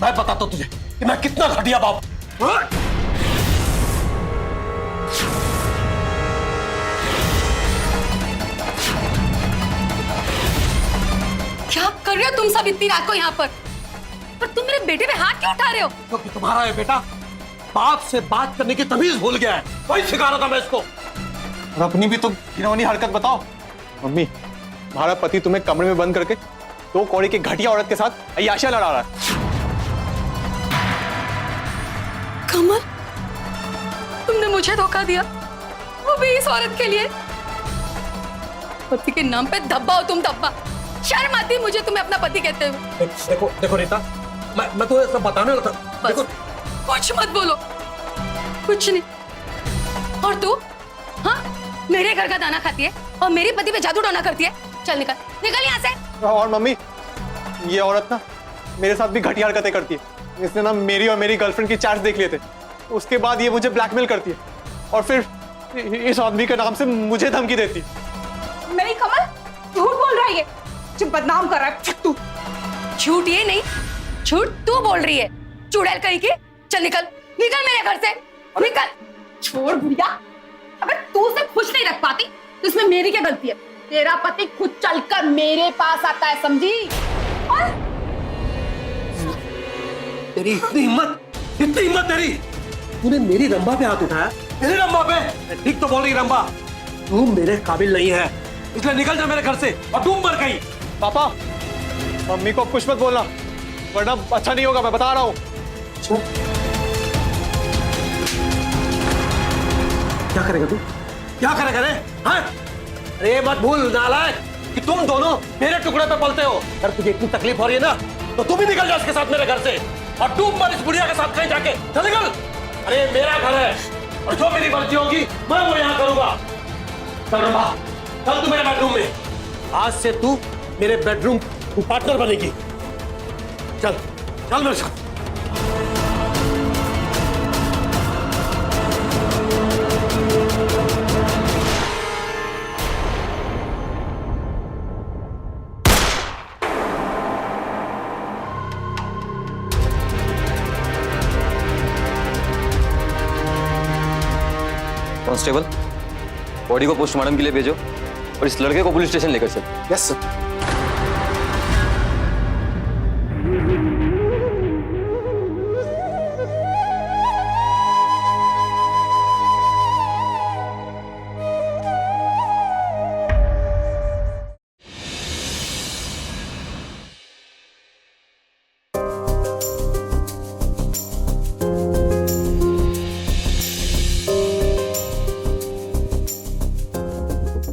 मैं बताता हूं तुझे कि मैं कितना घटिया बाप। क्या कर रहे हो तुम सब इतनी रात को यहाँ पर तुम मेरे बेटे पे हाथ क्यों उठा रहे हो? क्योंकि तुम्हारा ये बेटा बाप से बात करने की तमीज भूल गया है। वही सिखा रहा था मैं इसको। और अपनी भी तो घिनौनी हरकत बताओ। मम्मी, तुम्हारा पति तुम्हें कमरे में बंद करके 2 कौड़ी की घटिया औरत के साथ अय्याशियां लड़ा रहा है। कमल, तुमने मुझे धोखा दिया, वो भी इस औरत के लिए। पति के नाम पे धब्बा हो तुम, धब्बा। शर्म आती है मुझे तुम्हें अपना पति कहते हुए। देखो देखो रीता, मैं तुम्हें सब बताने वाला था। बस, कुछ मत बोलो, कुछ नहीं। और तू, हाँ, मेरे घर का दाना खाती है और मेरे पति पे जादू टोना करती है। चल निकल, निकल यहाँ से। और मम्मी, ये औरत ना मेरे साथ भी घटिया हरकतें करती है। इसने ना मेरी और मेरी गर्लफ्रेंड की चैट्स देख लिए थे। उसके बाद ये मुझे ब्लैकमेल करती है और फिर इस आदमी के नाम से मुझे धमकी देती है। नहीं कमल, झूठ बोल रहा है ये, जो बदनाम कर रहा है तू। झूठ ये नहीं, झूठ तू बोल रही है, चुड़ैल कहीं की। चल निकल, निकल मेरे घर से, निकल। छोड़ बुढ़िया, अबे तू उसे खुश नहीं रख पाती तो इसमें मेरी क्या गलती है? तेरा पति खुद चलकर मेरे पास आता है, समझी? और तेरी इतनी हिम्मत तेरी, तूने मेरी रंभा पे हाथ उठाया। मेरी रंभा पे? ठीक तो बोल रही रंभा, तू मेरे काबिल नहीं है, इसलिए निकल जा मेरे घर से और डूब मर गई। पापा, मम्मी को कुछ मत बोलना, वरना अच्छा नहीं होगा, मैं बता रहा हूँ। क्या करेगा तू? क्या करेगा रे? हाँ? अरे मत भूल नालायक कि तुम दोनों मेरे टुकड़े पे पलते हो। अगर तुझे इतनी तकलीफ हो रही है ना, तो तू भी निकल जा इसके साथ मेरे घर से और डूब मर इस बुढ़िया के साथ कहीं जाके। चल निकल। अरे मेरा घर है और जो मेरी मर्जी होगी मैं वो यहाँ करूंगा। चल रंभा, चल तू मेरे बेडरूम में। आज से तू मेरे बेडरूम की पार्टनर बनेगी। चल चल मेरे साथ। कांस्टेबल, बॉडी को पोस्टमार्टम के लिए भेजो और इस लड़के को पुलिस स्टेशन लेकर चल। Yes sir.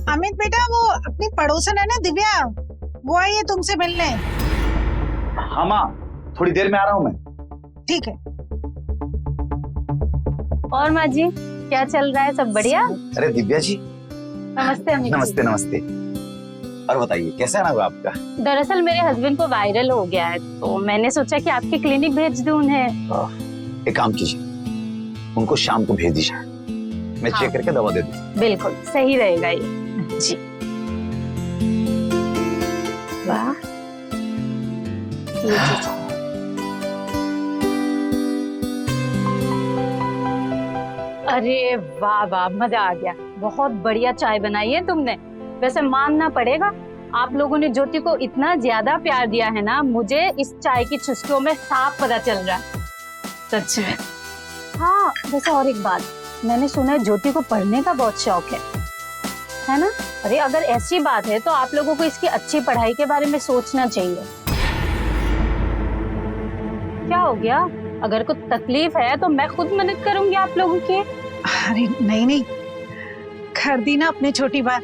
अमित बेटा, वो अपनी पड़ोसन है ना दिव्या, वो आई है तुमसे मिलने। हाँ माँ, थोड़ी देर में आ रहा हूँ मैं। ठीक है। और माँ जी, क्या चल रहा है? सब बढ़िया? अरे दिव्या जी, नमस्ते अमित जी। नमस्ते नमस्ते। और बताइए कैसा रहा आपका? दरअसल मेरे हस्बैंड को वायरल हो गया है, तो मैंने सोचा कि आपके क्लिनिक भेज दूं उन्हें। एक काम कीजिए, उनको शाम को भेज दीजिए, मैं चेक करके दवा दे दूँ। बिल्कुल सही रहेगा ये जी। वाह, ये चीज़। अरे वाह वाह, मजा आ गया। बहुत बढ़िया चाय बनाई है तुमने। वैसे मानना पड़ेगा, आप लोगों ने ज्योति को इतना ज्यादा प्यार दिया है ना, मुझे इस चाय की चुस्कियों में साफ पता चल रहा है, सच में। हाँ, वैसे और एक बात, मैंने सुना है ज्योति को पढ़ने का बहुत शौक है। है ना? अरे अगर ऐसी बात है तो आप लोगों को इसकी अच्छी पढ़ाई के बारे में सोचना चाहिए। क्या हो गया? अगर कुछ तकलीफ है तो मैं खुद मदद करूंगी आप लोगों की। अरे नहीं नहीं, कर दी ना अपने छोटी बात।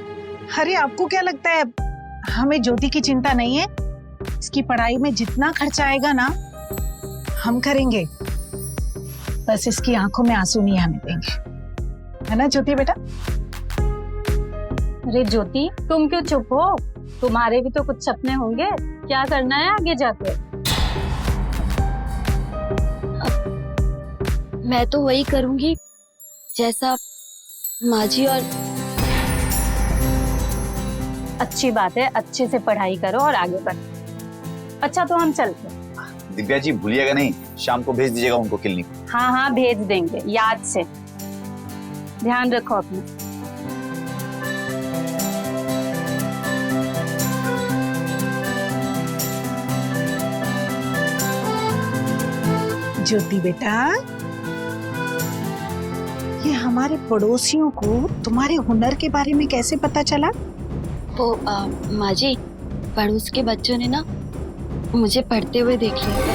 अरे आपको क्या लगता है हमें ज्योति की चिंता नहीं है? इसकी पढ़ाई में जितना खर्चा आएगा ना हम करेंगे, बस इसकी आंखों में आंसू नहीं आने देंगे, है ना ज्योति बेटा? अरे ज्योति, तुम क्यों चुप हो? तुम्हारे भी तो कुछ सपने होंगे, क्या करना है आगे जाके? मैं तो वही करूंगी जैसा माँ जी और अच्छी बात है, अच्छे से पढ़ाई करो और आगे बढ़ो। अच्छा तो हम चलते हैं। दिव्या जी भूलिएगा नहीं, शाम को भेज दीजिएगा उनको क्लिनिक। हाँ हाँ भेज देंगे, याद से। ध्यान रखो अपना। ज्योति बेटा, ये हमारे पड़ोसियों को तुम्हारे हुनर के बारे में कैसे पता चला? वो माँ जी, पड़ोस के बच्चों ने ना मुझे पढ़ते हुए देख लिया था।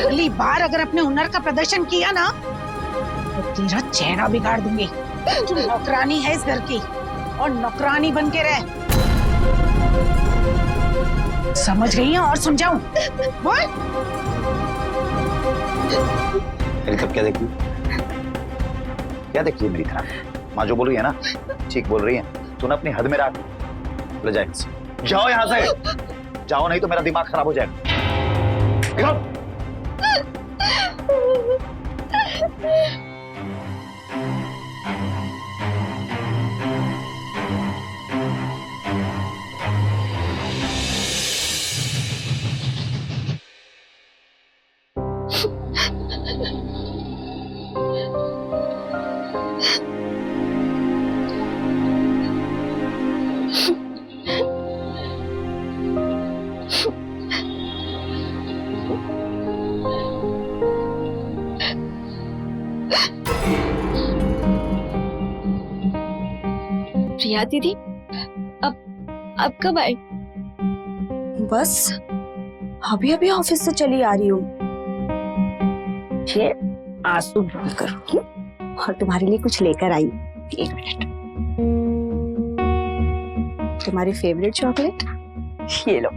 अगली बार अगर अपने हुनर का प्रदर्शन किया ना तो तेरा चेहरा बिगाड़ दूंगी। तू नौकरानी है इस घर की और नौकरानी बन के रह। समझ गई है और समझाऊं? बोल। अरे तब क्या देखी? क्या देखी है मेरी तरफ? माँ जो बोल रही है ना ठीक बोल रही है। तू ना अपनी हद में रख। ले जाए, जाओ यहाँ से, जाओ नहीं तो मेरा दिमाग खराब हो जाएगा। प्रिया दीदी, अब कब आई? बस अभी अभी ऑफिस से चली आ रही हूँ। ये आंसू बंद करो और तुम्हारे लिए कुछ लेकर आई। एक मिनट। तुम्हारी फेवरेट चॉकलेट ये लो।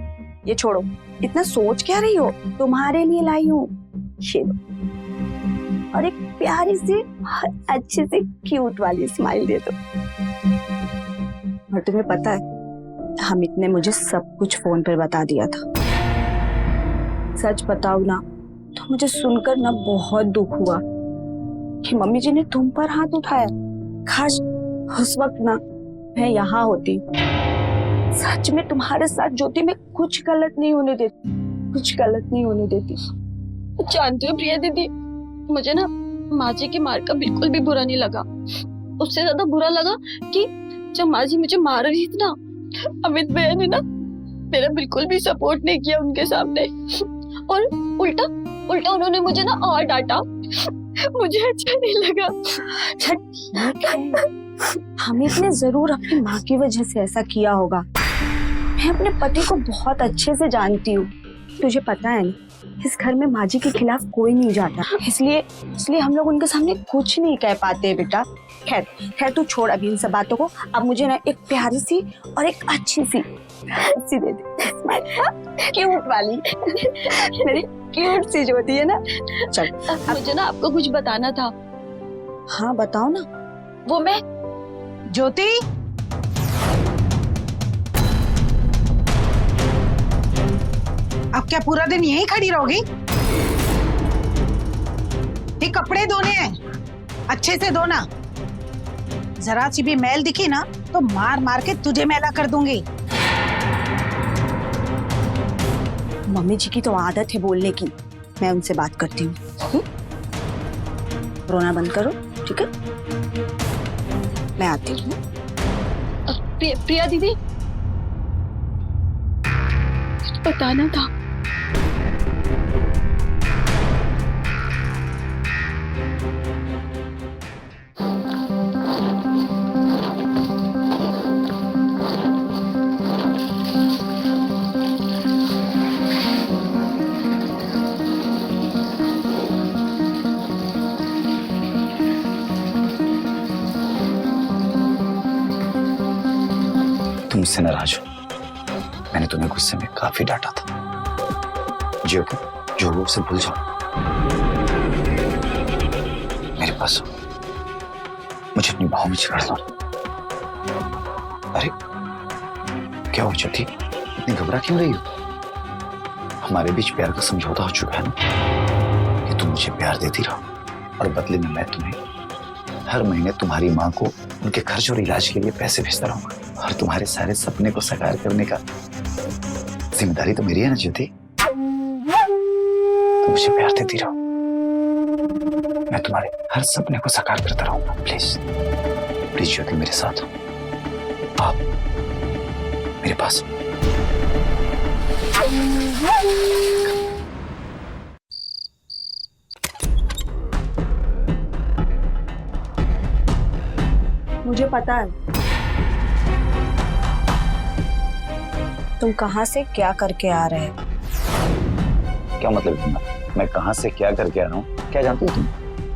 ये छोड़ो, इतना सोच क्या रही हो? तुम्हारे लिए लाई हूँ, ये लो। और एक प्यारी सी अच्छी सी क्यूट वाली स्माइल दे दो। और तुम्हें पता है हामिद ने मुझे सब कुछ फोन पर बता दिया था। सच बताओ ना तो मुझे सुनकर ना बहुत दुख हुआ कि मम्मी जी ने तुम पर हाथ उठाया। काश उस वक्त ना मैं यहाँ होती। सच में तुम्हारे साथ ज्योति में कुछ गलत नहीं होने देती, कुछ गलत नहीं होने देती। जानती हो प्रिया दीदी, मुझे ना माँ जी के मार का बिल्कुल भी बुरा नहीं लगा। उससे ज्यादा बुरा लगा कि जब माँ जी मुझे मार रही थी ना, अमित भैया ने ना मेरा बिल्कुल भी सपोर्ट नहीं किया उनके सामने, और उल्टा उल्टा उन्होंने मुझे ना और डांटा। मुझे अच्छा नहीं लगा। हामिद ने जरूर अपनी माँ की वजह से ऐसा किया होगा। मैं अपने पति को बहुत अच्छे से जानती हूँ। तुझे पता है ना, इस घर में माँ जी के खिलाफ कोई नहीं जाता, इसलिए हम लोग उनके सामने कुछ नहीं कह पाते बेटा। खैर तू छोड़ अभी इन सब बातों को। अब मुझे ना एक प्यारी सी और एक अच्छी सी दे दे, क्यूट वाली। मेरी क्यूट सी ज्योति है ना। चल मुझे ना आपको कुछ बताना था। हाँ बताओ ना। वो मैं ज्योति, अब क्या पूरा दिन यहीं खड़ी रहोगी? ये कपड़े धोने हैं, अच्छे से धोना। जरा सी भी मैल दिखी ना तो मार मार के तुझे मैला कर दूंगी। मम्मी जी की तो आदत है बोलने की। मैं उनसे बात करती हूँ। रोना बंद करो, ठीक है? मैं आती हूँ। प्रिया दीदी, कुछ बताना था। मुझसे नाराज हो। मैंने तुम्हें गुस्से में काफी डांटा था। ज्योति, जो वो उसे भूल जाओ, मेरे पास हो, मुझे अपनी बाहों में छिपा लो। अरे क्या हो ज्योति, इतनी घबरा क्यों रही हो? हमारे बीच प्यार का समझौता हो चुका है ना कि तुम मुझे प्यार देती रहो और बदले में मैं तुम्हें हर महीने तुम्हारी माँ को उनके खर्च और इलाज के लिए पैसे भेजता रहूंगा और तुम्हारे सारे सपने को साकार करने का जिम्मेदारी तो मेरी है ना ज्योति। तुम मुझे प्यार देती रहो, मैं तुम्हारे हर सपने को साकार करता रहूंगा। प्लीज प्लीज ज्योति, मेरे साथ हो, आप मेरे पास। मुझे पता है तुम कहाँ से क्या करके आ रहे हो। क्या मतलब तुम्हारा? मैं कहाँ से क्या करके आ रहा हूँ? क्या जानती हो तुम?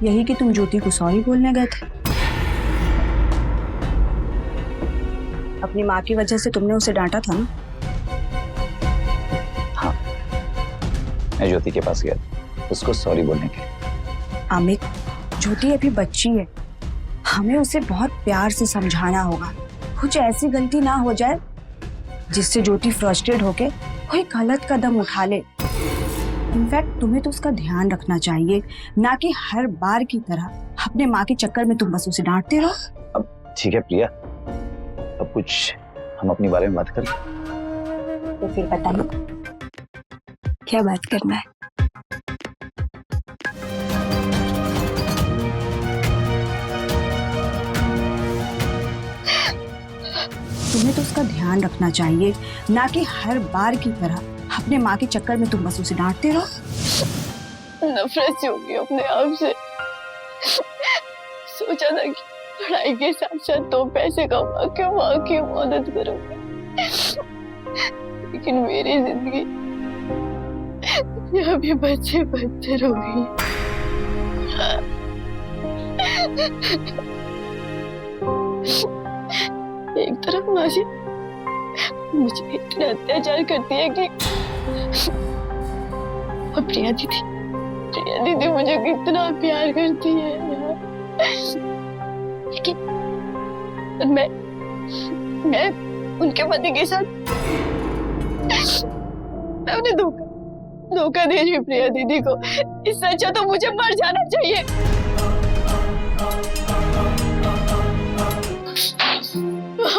यही कि तुम ज्योति को सॉरी बोलने गए थे। अपनी माँ की वजह से तुमने उसे डांटा था ना? हाँ, मैं ज्योति के पास गया था उसको सॉरी बोलने के लिए। अमित, ज्योति अभी बच्ची है, हमें उसे बहुत प्यार से समझाना होगा। कुछ ऐसी गलती ना हो जाए जिससे ज्योति फ्रस्ट्रेट होके कोई गलत कदम उठा ले। इनफैक्ट तुम्हें तो उसका ध्यान रखना चाहिए, ना कि हर बार की तरह अपने माँ के चक्कर में तुम बस उसे डांटते रहो। अब ठीक है प्रिया, अब कुछ हम अपने बारे में बात करें। तो फिर बताइए क्या बात करना है। तुम्हें तो उसका ध्यान रखना चाहिए, ना कि हर बार की तरह अपने माँ के चक्कर में तुम बस उसे डांटते रहो। नफरत सी होगी अपने आप से। सोचा था कि पढ़ाई के साथ साथ 2 पैसे कमा के माँ की मदद करूंगा, लेकिन मेरी जिंदगी यहाँ भी बद से बदतर हो गई। एक तरफ माँ जी मुझे इतना अत्याचार करती है कि और प्रिया दीदी मुझे कितना प्यार करती है यार। लेकिन मैं उनके पति के साथ मैं उन्हें धोखा दे रही हूँ प्रिया दीदी को। इससे अच्छा तो मुझे मर जाना चाहिए।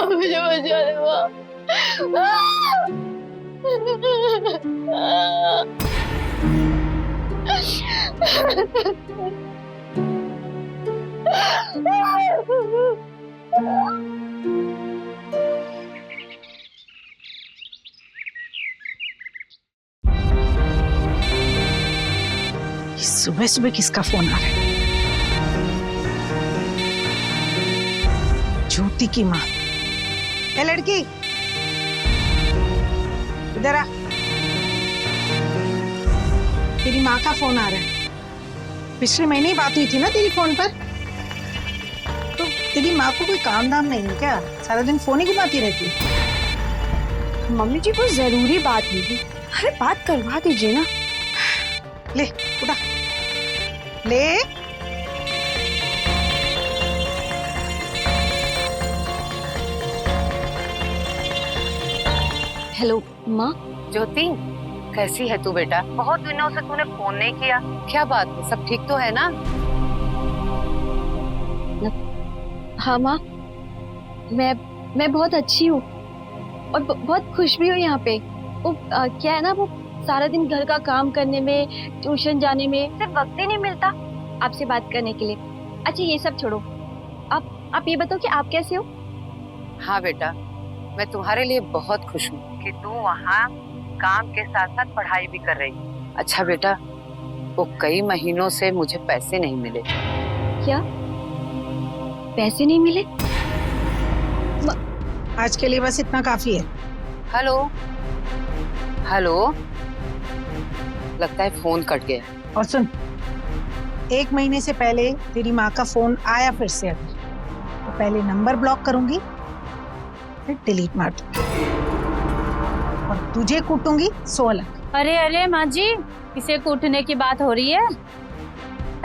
मुझे बचा ले सुबह सुबह किसका फोन आ रहा है? ज्योति की माँ। ए लड़की, इधर आ। तेरी माँ का फोन आ रहा है। पिछले महीने ही बात हुई थी ना तेरी फोन पर। तो तेरी माँ को कोई काम धाम नहीं है क्या? सारा दिन फोन ही घुमाती रहती है। मम्मी जी कोई जरूरी बात होगी, अरे बात करवा दीजिए ना। ले उठा ले। हेलो माँ। ज्योति, कैसी है तू बेटा? बहुत दिनों से तूने फोन नहीं किया, क्या बात है? सब ठीक तो है ना? हाँ माँ, मैं बहुत अच्छी हूँ और बहुत खुश भी हूँ यहाँ पे। वो क्या है ना, वो सारा दिन घर का काम करने में, ट्यूशन जाने में सिर्फ वक्त ही नहीं मिलता आपसे बात करने के लिए। अच्छा ये सब छोड़ो, आप ये बताओ कि आप कैसे हो? हाँ बेटा, मैं तुम्हारे लिए बहुत खुश हूँ कि तू वहाँ काम के साथ साथ पढ़ाई भी कर रही है। अच्छा बेटा, वो कई महीनों से मुझे पैसे नहीं मिले। क्या पैसे नहीं मिले? आज के लिए बस इतना काफी है। हेलो हेलो, लगता है फोन कट गया। और सुन, 1 महीने से पहले तेरी माँ का फोन आया फिर से, अगर तो पहले नंबर ब्लॉक करूंगी, फिर डिलीट मार दूंगी और तुझे कूटूंगी 16। अरे अरे माँ जी, इसे कूटने की बात हो रही है?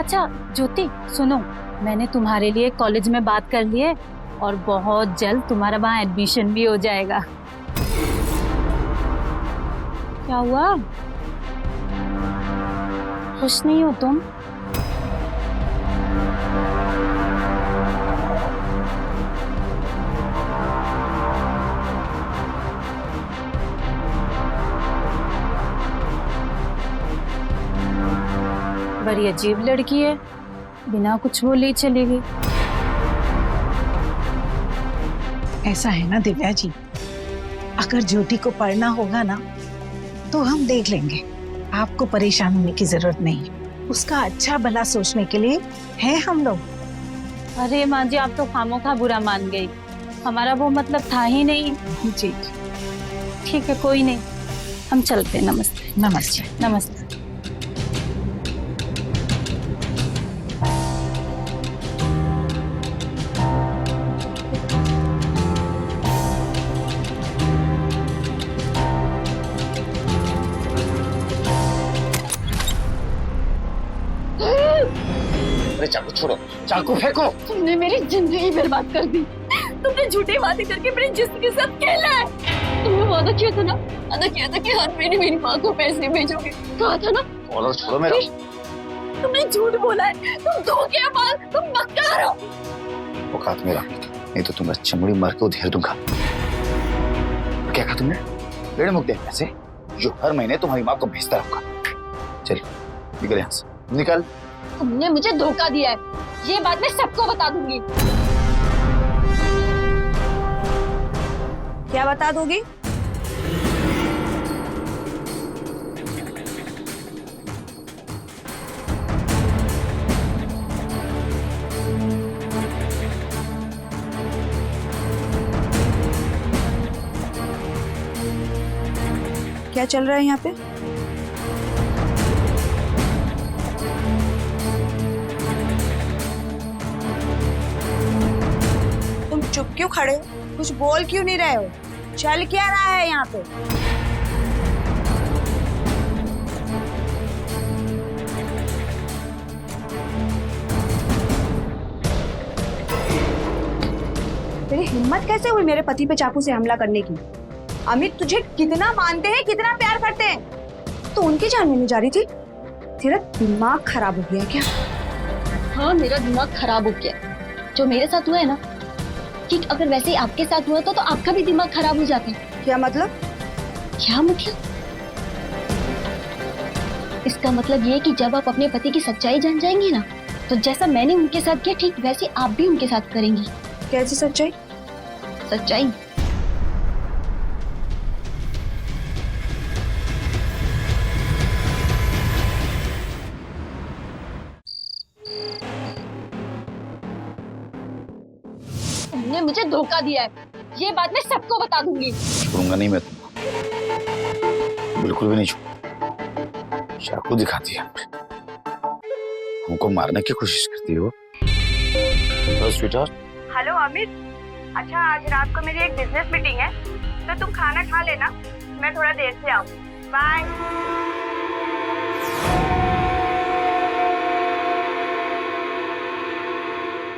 अच्छा ज्योति सुनो, मैंने तुम्हारे लिए कॉलेज में बात कर ली है और बहुत जल्द तुम्हारा वहाँ एडमिशन भी हो जाएगा। क्या हुआ, खुश नहीं हो तुम? बड़ी अजीब लड़की है, बिना कुछ बोले ही चली गई। ऐसा है ना दिव्या जी, अगर ज्योति को पढ़ना होगा ना तो हम देख लेंगे, आपको परेशान होने की जरूरत नहीं। उसका अच्छा भला सोचने के लिए है हम लोग। अरे माँ जी, आप तो खामोखा बुरा मान गई, हमारा वो मतलब था ही नहीं। जी ठीक है, कोई नहीं, हम चलते हैं। नमस्ते। नमस्ते। नमस्ते। अरे चाकू छोड़ो, चाकू फेंको। तुमने मेरी जिंदगी बर्बाद कर दी। तुमने झूठे वादे करके मेरे जिस्म के साथ खेला है। तुमने वादा किया था ना, वादा किया था कि हर महीने मेरी माँ को पैसे भेजोगे, कहा था ना। कॉलर छोड़ो मेरा। तुमने झूठ बोला है, तुम धोखेबाज, तुम मक्कार हो। औकात मेरा, नहीं तो तुम्हें चमड़ी मार के उधेड़ दूंगा। क्या कहा तुमने? 1.5 मुद्दे पैसे जो हर महीने तुम्हारी माँ को भेजता रहूंगा। चल निकल यहाँ से, निकल। तुमने मुझे धोखा दिया है, ये बात मैं सबको बता दूंगी। क्या बता दोगी? क्या चल रहा है यहाँ पे? तुम चुप क्यों खड़े हो? कुछ बोल क्यों नहीं रहे हो? चल क्या रहा है यहाँ पे? तेरी हिम्मत कैसे हुई मेरे पति पे चाकू से हमला करने की? अमित तुझे कितना मानते हैं, कितना प्यार करते हैं, तो उनकी जान लेने जा रही थी? तेरा दिमाग खराब हो गया क्या? हाँ, मेरा दिमाग खराब हो गया। जो मेरे साथ हुआ है ना, कि अगर वैसे ही आपके साथ हुआ तो आपका भी दिमाग खराब हो जाता है। क्या मतलब? क्या मतलब? इसका मतलब ये कि जब आप अपने पति की सच्चाई जान जाएंगी ना, तो जैसा मैंने उनके साथ किया, ठीक वैसे आप भी उनके साथ करेंगी। कैसी सच्चाई? सच्चाई तुमने मुझे धोखा दिया है, ये बात मैं सबको बता दूंगी। छोड़ूंगा नहीं मैं तुमको, बिल्कुल भी नहीं छोड़ूंगा। चाकू दिखाती है, हमको मारने की कोशिश करती हो। हेलो अमित, अच्छा आज रात को मेरी एक बिजनेस मीटिंग है, तो तुम खाना खा लेना, मैं थोड़ा देर से आऊँ। बाय।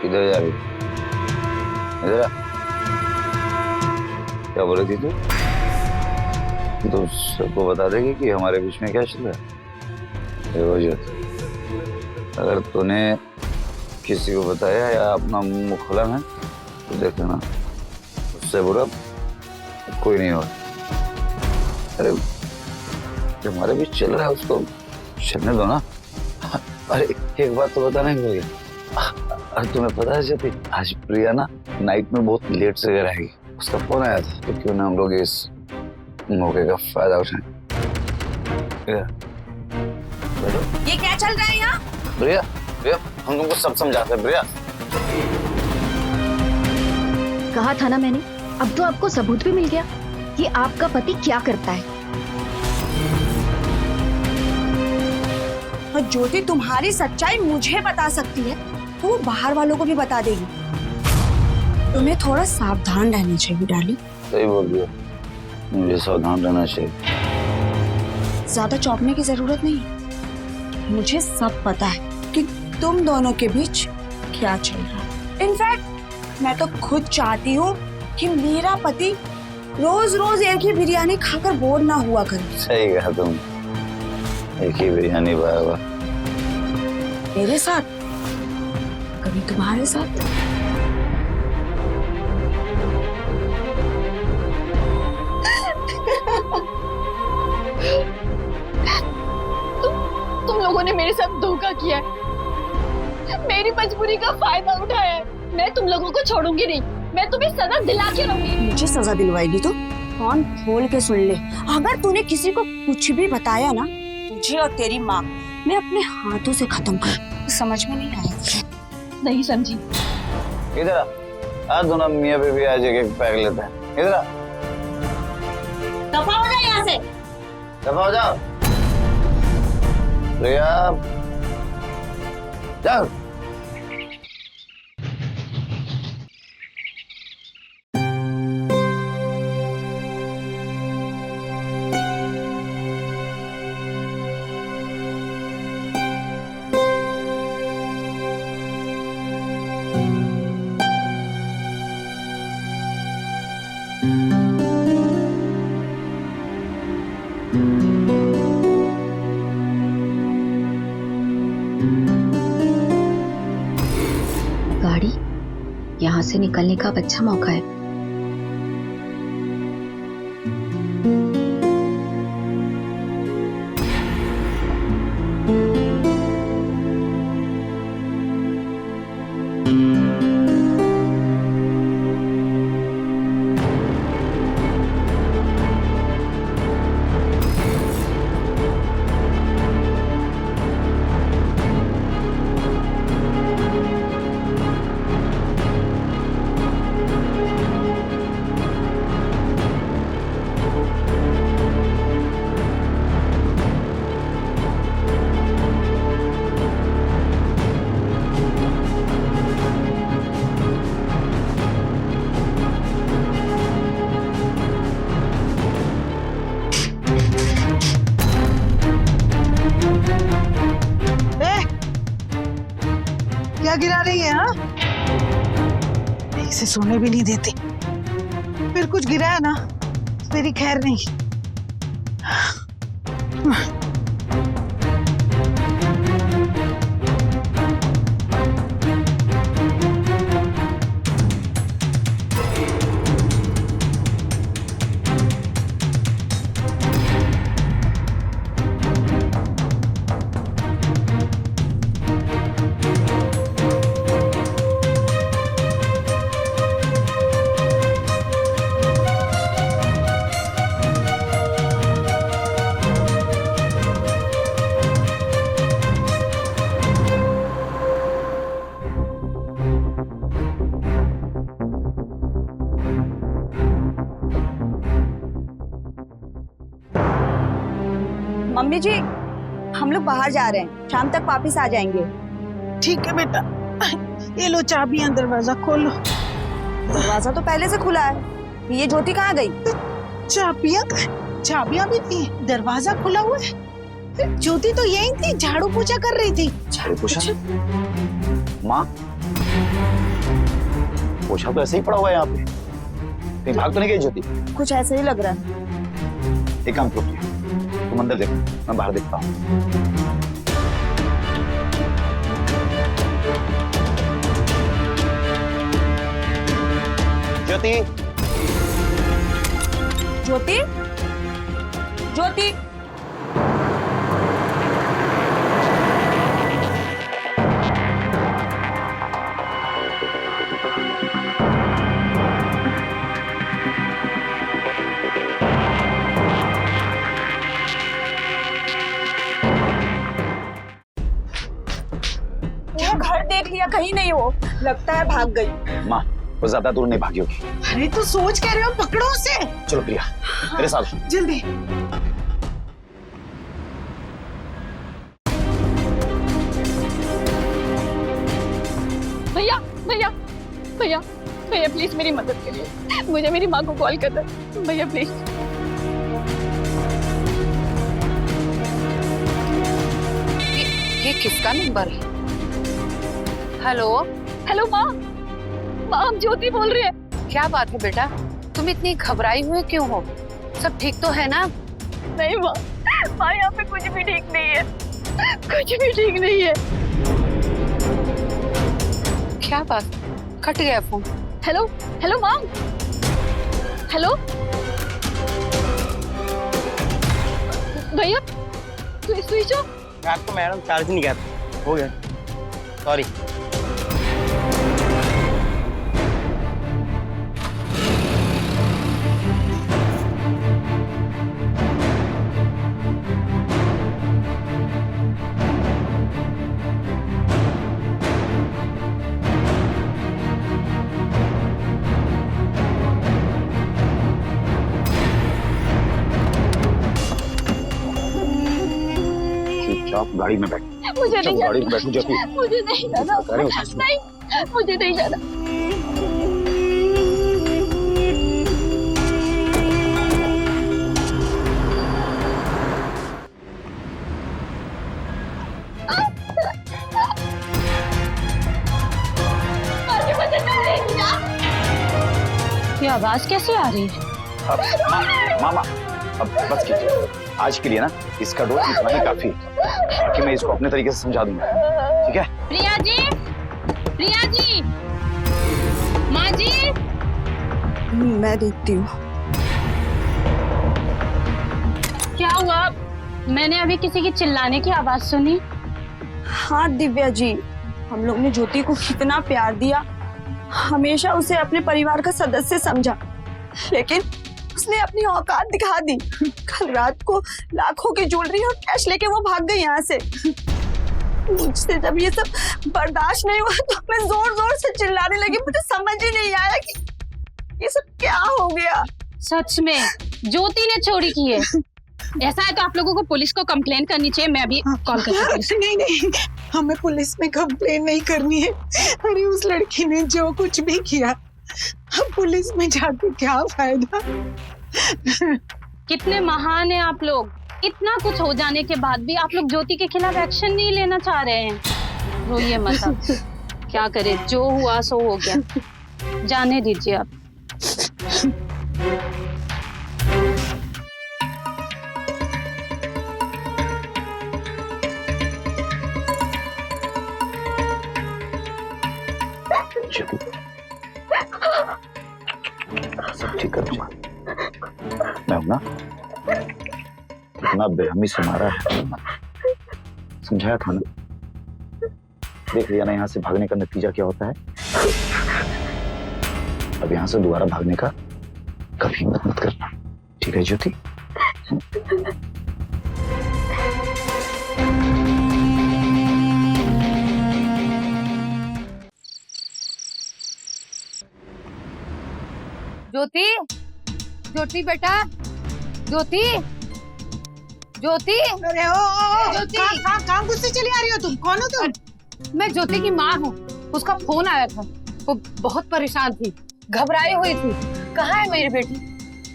किधर जा रही? इधर आ। क्या बोल रही थी तू? तो सबको बता देगी कि हमारे बीच में क्या चल रहा है। अगर तूने किसी को बताया या अपना मुंह खोला ना, तो देख लेना उससे बुरा कोई नहीं होगा। अरे जो हमारे बीच चल रहा है उसको चलने दो ना। अरे एक बात तो बताना ही भूल गया। अरे तुम्हें पता है जब आज प्रिया ना नाइट में बहुत लेट से घर आएगी, उसका फोन आया था, तो क्यों ना हम लोग इस मौके का फायदा उठाएं। ये क्या चल रहा है यहाँ? प्रिया, प्रिया हम तुमको सब समझाते हैं। प्रिया, कहा था ना मैंने, अब तो आपको सबूत भी मिल गया कि आपका पति क्या करता है। और ज्योति तुम्हारी सच्चाई मुझे बता सकती है, तो वो बाहर वालों को भी बता देगी। तुम्हें थोड़ा सावधान रहना चाहिए डार्लिंग। सही बोल रही हो, मुझे सावधान रहना चाहिए। ज्यादा चौंकने की जरूरत नहीं। मुझे सब पता है कि तुम दोनों के बीच क्या चल रहा है। इनफैक्ट मैं तो खुद चाहती हूँ कि मेरा पति रोज रोज एक ही बिरयानी खाकर बोर ना हुआ करे। सही कहा तुम, एक ही बिरयानी बाबा। मेरे साथ, कभी तुम्हारे साथ। तुम लोगों ने मेरे साथ धोखा किया है, मेरी मजबूरी का फायदा उठाया है। मैं तुम लोगों को छोड़ूंगी नहीं, मैं तुम्हें सजा दिला के रहूंगी। मुझे सजा दिलवाएगी तो कान खोल के सुन ले, अगर तूने किसी को कुछ भी बताया ना, तुझे और तेरी माँ मैं अपने हाथों से खत्म कर। समझ में नहीं आया? नहीं समझी। इधर आ, दोनों मियाँ बीवी आज एक पैक लेते हैं। इधर आ, दफा हो जाए यहाँ से। दफा हो जाओ। रिया, जाओ। गाड़ी यहाँ से निकलने का अब अच्छा मौका है। क्या गिरा रही है? हाँ, इसे सोने भी नहीं देती। फिर कुछ गिरा है ना, मेरी खैर नहीं। मम्मी जी, हम लोग बाहर जा रहे हैं, शाम तक वापस आ जाएंगे। ठीक है बेटा, ये लो चाबियां, दरवाजा खोलो। दरवाजा तो पहले से खुला है, ये ज्योति कहाँ गई? चाबियां भी नहीं, दरवाजा खुला हुआ है। ज्योति तो यही थी, झाड़ू पोछा कर रही थी। झाड़ू पोछा? माँ, पोछा तो ऐसे ही पड़ा हुआ है यहाँ पे, कहीं भाग तो नहीं गई ज्योति? कुछ ऐसे ही लग रहा है। एक काम करो, तुम अंदर देखो, मैं बाहर देखता हूँ। ज्योति, ज्योति, ज्योति। घर देख लिया, कहीं नहीं हो, लगता है भाग गई। माँ, वो ज्यादा दूर नहीं भागी होगी। अरे तू सोच कह रहे हो, पकड़ो उसे। चलो प्रिया, मेरे साथ जल्दी। भैया भैया भैया भैया प्लीज मेरी मदद करिए, मुझे मेरी माँ को कॉल करना भैया प्लीज। ये किसका नंबर है? हेलो हेलो माँ, माँ हम ज्योति बोल रहे हैं। क्या बात है बेटा, तुम इतनी घबराई हुए क्यों हो? सब ठीक तो है ना? नहीं माँ, माँ यहाँ पे कुछ भी ठीक नहीं है, कुछ भी ठीक नहीं है। क्या बात, कट गया फोन। हेलो हेलो माँ, हेलो भैया स्विच ऑफ। रात को मैडम चार्ज नहीं किया था, हो गया, सॉरी। चुपचाप गाड़ी में बैठ। मुझे नहीं गाड़ी में जाना, बैठो ज्योति। मुझे नहीं जाना, नहीं मुझे नहीं जाना। ये आवाज कैसे आ रही है? मामा अब बस कीजिए, आज के लिए ना इसका डोज इतना ही काफी है, बाकी मैं इसको अपने तरीके से समझा दूंगा, ठीक है? प्रिया जी, प्रिया जी, माँ जी। मैं देखती हूँ। क्या हुआ? मैंने अभी किसी की चिल्लाने की आवाज सुनी। हाँ दिव्या जी, हम लोग ने ज्योति को कितना प्यार दिया, हमेशा उसे अपने परिवार का सदस्य समझा, लेकिन उसने अपनी औकात दिखा दी। कल रात को लाखों की ज्वेलरी और कैश लेके वो भाग गई यहाँ से। मुझसे जब ये सब बर्दाश्त नहीं हुआ तो मैं जोर जोर से चिल्लाने लगी। मुझे समझ ही नहीं आया कि ये सब क्या हो गया। सच में ज्योति ने चोरी की है? ऐसा है तो आप लोगों को पुलिस को कंप्लेन करनी चाहिए। मैं अभी कॉल करती हूँ। नहीं नहीं, हमें पुलिस में कंप्लेन नहीं करनी है। अरे उस लड़की ने जो कुछ भी किया, हम पुलिस में जाके क्या फायदा। कितने महान हैं आप लोग, इतना कुछ हो जाने के बाद भी आप लोग ज्योति के खिलाफ एक्शन नहीं लेना चाह रहे हैं। रोइए मत आप, क्या करे, जो हुआ सो हो गया, जाने दीजिए आप। सब ठीक कर दूंगा, मैं हूं ना। इतना बेरहमी से मारा है, समझाया था ना। देख लिया ना यहाँ से भागने का नतीजा क्या होता है। अब यहाँ से दोबारा भागने का कभी हिम्मत मत करना, ठीक है ज्योति? ज्योति, ज्योति बेटा, ज्योति, ज्योति। अरे ज्योति। कहाँ गुस्से चली आ रही हो तुम? कौन हो तुम? मैं ज्योति की माँ हूँ। उसका फोन आया था, वो बहुत परेशान थी, घबराई हुई थी। कहाँ है मेरी बेटी,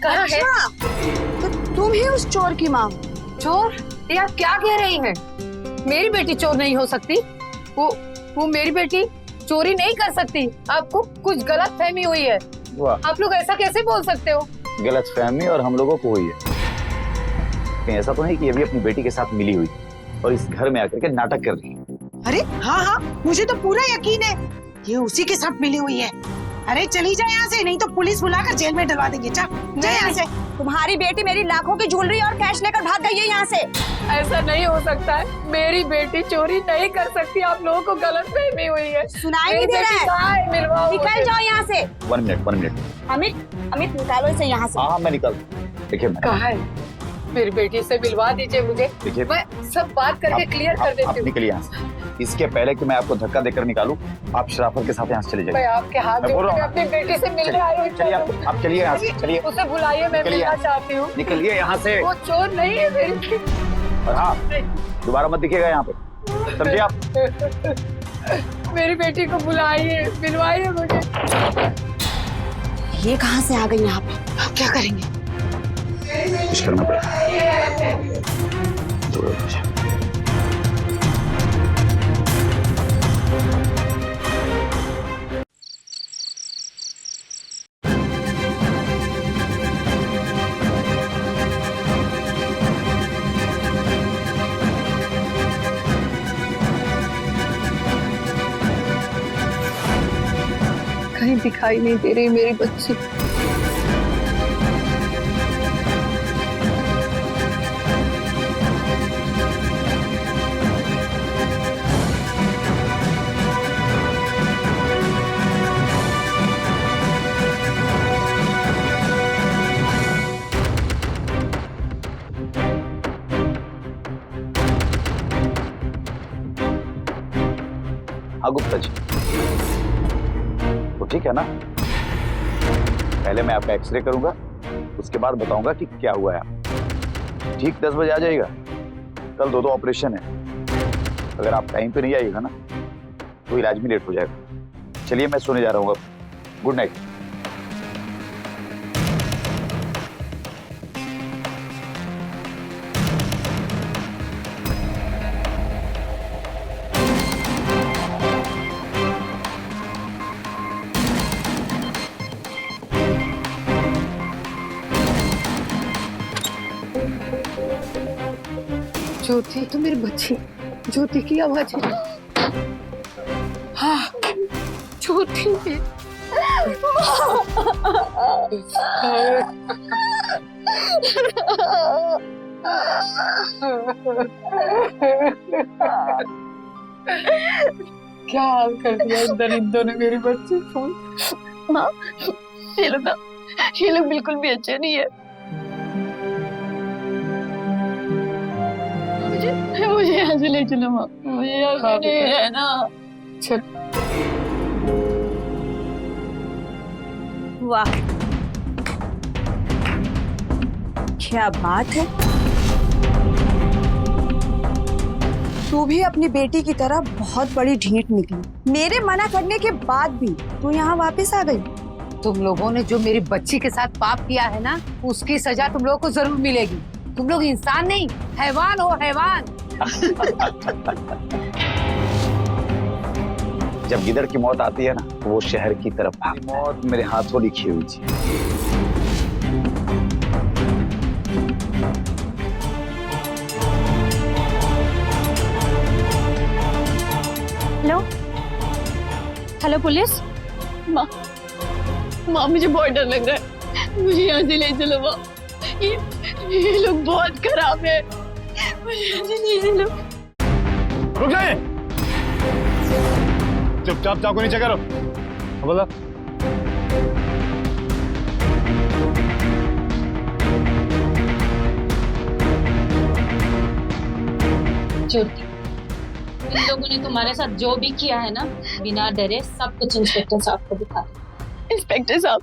कहाँ है? तो तुम ही उस चोर की माँ? चोर? ये आप क्या कह रही हैं? मेरी बेटी चोर नहीं हो सकती। वो मेरी बेटी चोरी नहीं कर सकती। आपको कुछ गलत फहमी हुई है। आप लोग ऐसा कैसे बोल सकते हो? गलत फहमी और हम लोगों को हुई है। कहीं ऐसा तो नहीं कि ये भी अपनी बेटी के साथ मिली हुई और इस घर में आकर के नाटक कर रही है? अरे हाँ हाँ, मुझे तो पूरा यकीन है ये उसी के साथ मिली हुई है। अरे चली जाए यहाँ से, नहीं तो पुलिस बुलाकर जेल में डलवा देंगे। चल जा यहाँ से। तुम्हारी बेटी मेरी लाखों की ज्वेलरी और कैश लेकर भाग गई है यहाँ से। ऐसा नहीं हो सकता है, मेरी बेटी चोरी नहीं कर सकती। आप लोगों को गलत फहमी हुई है। सुनाई नहीं दे रहा है? मिलवाओ, निकल जाओ यहाँ से। 1 मिनट। अमित निकालो इसे यहाँ से। हाँ मैं निकल। देखिए कहाँ है मेरी बेटी से मिलवा दीजिए मुझे। देखिए मैं सब बात करके क्लियर कर देती हूँ। निकलिए यहाँ से। इसके पहले कि मैं आपको धक्का देकर निकालूं, आप शराफत के साथ यहाँ से चले मैं जाइए। आपके हाथ मैं बोल जोड़ रहा के हूँ। अपनी बेटी से मिलने आई हूँ। चलिए आप चलिए यहाँ से, चलिए। उसे बुलाइए, मैं निकलिए। मिलना चाहती हूँ। निकलिए यहाँ से। वो चोर नहीं है मेरी। और हाँ, दोबारा मत दिखेगा यहाँ पे, समझिए आप? मेरी बेटी को बुलाइए, मिलवाइए मुझे। ये कहाँ से आ गई यहाँ पे? अब क्या करेंगे? कुछ करना पड़ेगा। जोड़ो मुझे। कहीं दिखाई नहीं दे रही मेरी बच्ची। हाँ गुप्ता जी, तो ठीक है ना? पहले मैं आपका एक्सरे करूंगा, उसके बाद बताऊंगा कि क्या हुआ है। ठीक 10 बजे आ जाइएगा। कल 2 ऑपरेशन है। अगर आप टाइम पे नहीं आइएगा ना तो इलाज में लेट हो जाएगा। चलिए मैं सोने जा रहा हूँ अब। Good night. ज्योति तो मेरी बच्ची, ज्योति की आवाज है। हाँ ज्योति। क्या हाल कर दिया इन दरिंदों ने मेरी बच्ची को। माँ ये लोग बिल्कुल भी अच्छे नहीं है। मुझे यहाँ से ले चलो माँ, मुझे यहाँ पे नहीं रहना। चल। वाह क्या बात है। तू भी अपनी बेटी की तरह बहुत बड़ी ढीठ निकली। मेरे मना करने के बाद भी तू यहाँ वापस आ गई। तुम लोगों ने जो मेरी बच्ची के साथ पाप किया है ना, उसकी सजा तुम लोगों को जरूर मिलेगी। तुम लोग इंसान नहीं, हैवान हो, हैवान। जब गिदड़ की मौत आती है ना तो वो शहर की तरफ भागती है। मौत मेरे हाथों लिखी हुई थी। Hello hello police. माँ मुझे बहुत डर लग रहा है, मुझे यहाँ से ले चलो माँ। ये लोग बहुत खराब है, मुझे यहाँ से ले चलो। रुक जाइए, चुपचाप चाकू नीचे करो। बोला ज्योति, इन लोगों ने तुम्हारे साथ जो भी किया है ना, बिना डरे सब कुछ इंस्पेक्टर साहब को दिखा। इंस्पेक्टर साहब,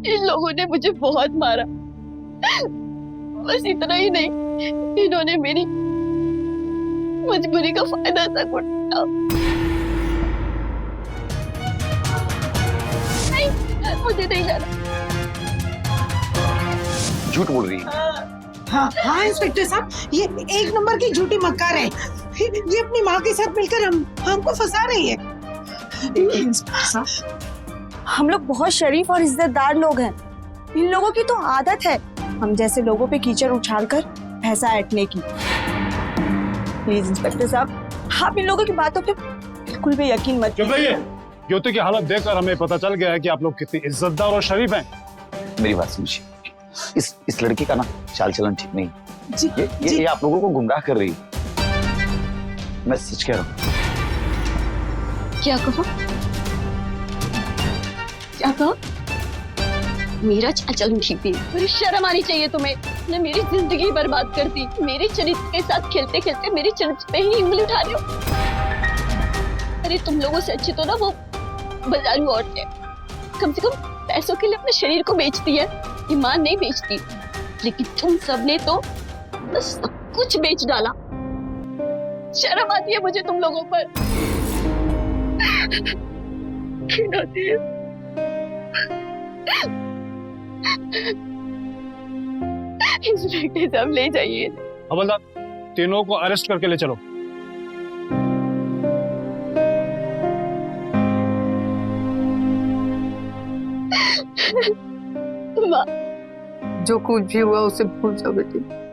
इन लोगों ने मुझे बहुत मारा। बस इतना ही नहीं, इन्होंने मेरी मजबूरी का फायदा तक उठाया। नहीं, मुझे नहीं जाना। झूठ बोल रही है। हाँ हाँ इंस्पेक्टर साहब, ये 1 नंबर की झूठी मक्कार है। ये अपनी माँ के साथ मिलकर हमको फंसा रही है। इंस्पेक्टर साहब, हम लोग बहुत शरीफ और इज्जतदार लोग हैं। इन लोगों की तो आदत है हम जैसे लोगों पे कीचड़ उछालकर पैसा ऐंठने की। प्लीज इंस्पेक्टर साहब, आप इन लोगों की बातों पे बिल्कुल भी यकीन मत कीजिए। ज्योति की हालत देखकर हमें पता चल गया है कि आप लोग कितनी इज्जतदार और शरीफ हैं। मेरी बात समझिए, इस लड़की का ना चाल चलन ठीक नहीं। जी, ये आप लोगों को गुमराह कर रही है। मैं सच कह रहा हूँ। क्या कहा? क्या कहा? मेरा चाल चलन ठीक नहीं। मुझे शर्म आनी चाहिए तुम्हें। ने मेरी जिंदगी बर्बाद कर दी। मेरे चरित्र के साथ खेलते खेलते मेरे चरित्र पे ही उंगली उठा रहे हो। अरे तुम लोगों से अच्छी तो ना वो बाजारू औरतें, कम से कम पैसों के लिए अपने शरीर को बेचती है, ईमान नहीं बेचती। लेकिन तुम सबने तो सब कुछ बेच डाला। शर्म आती है मुझे तुम लोगों पर। घिन आती है। इंस्पेक्टर साहब ले जाइए। हवलदार तीनों को अरेस्ट करके ले चलो। जो कुछ भी हुआ उसे भूल जाओ बेटी।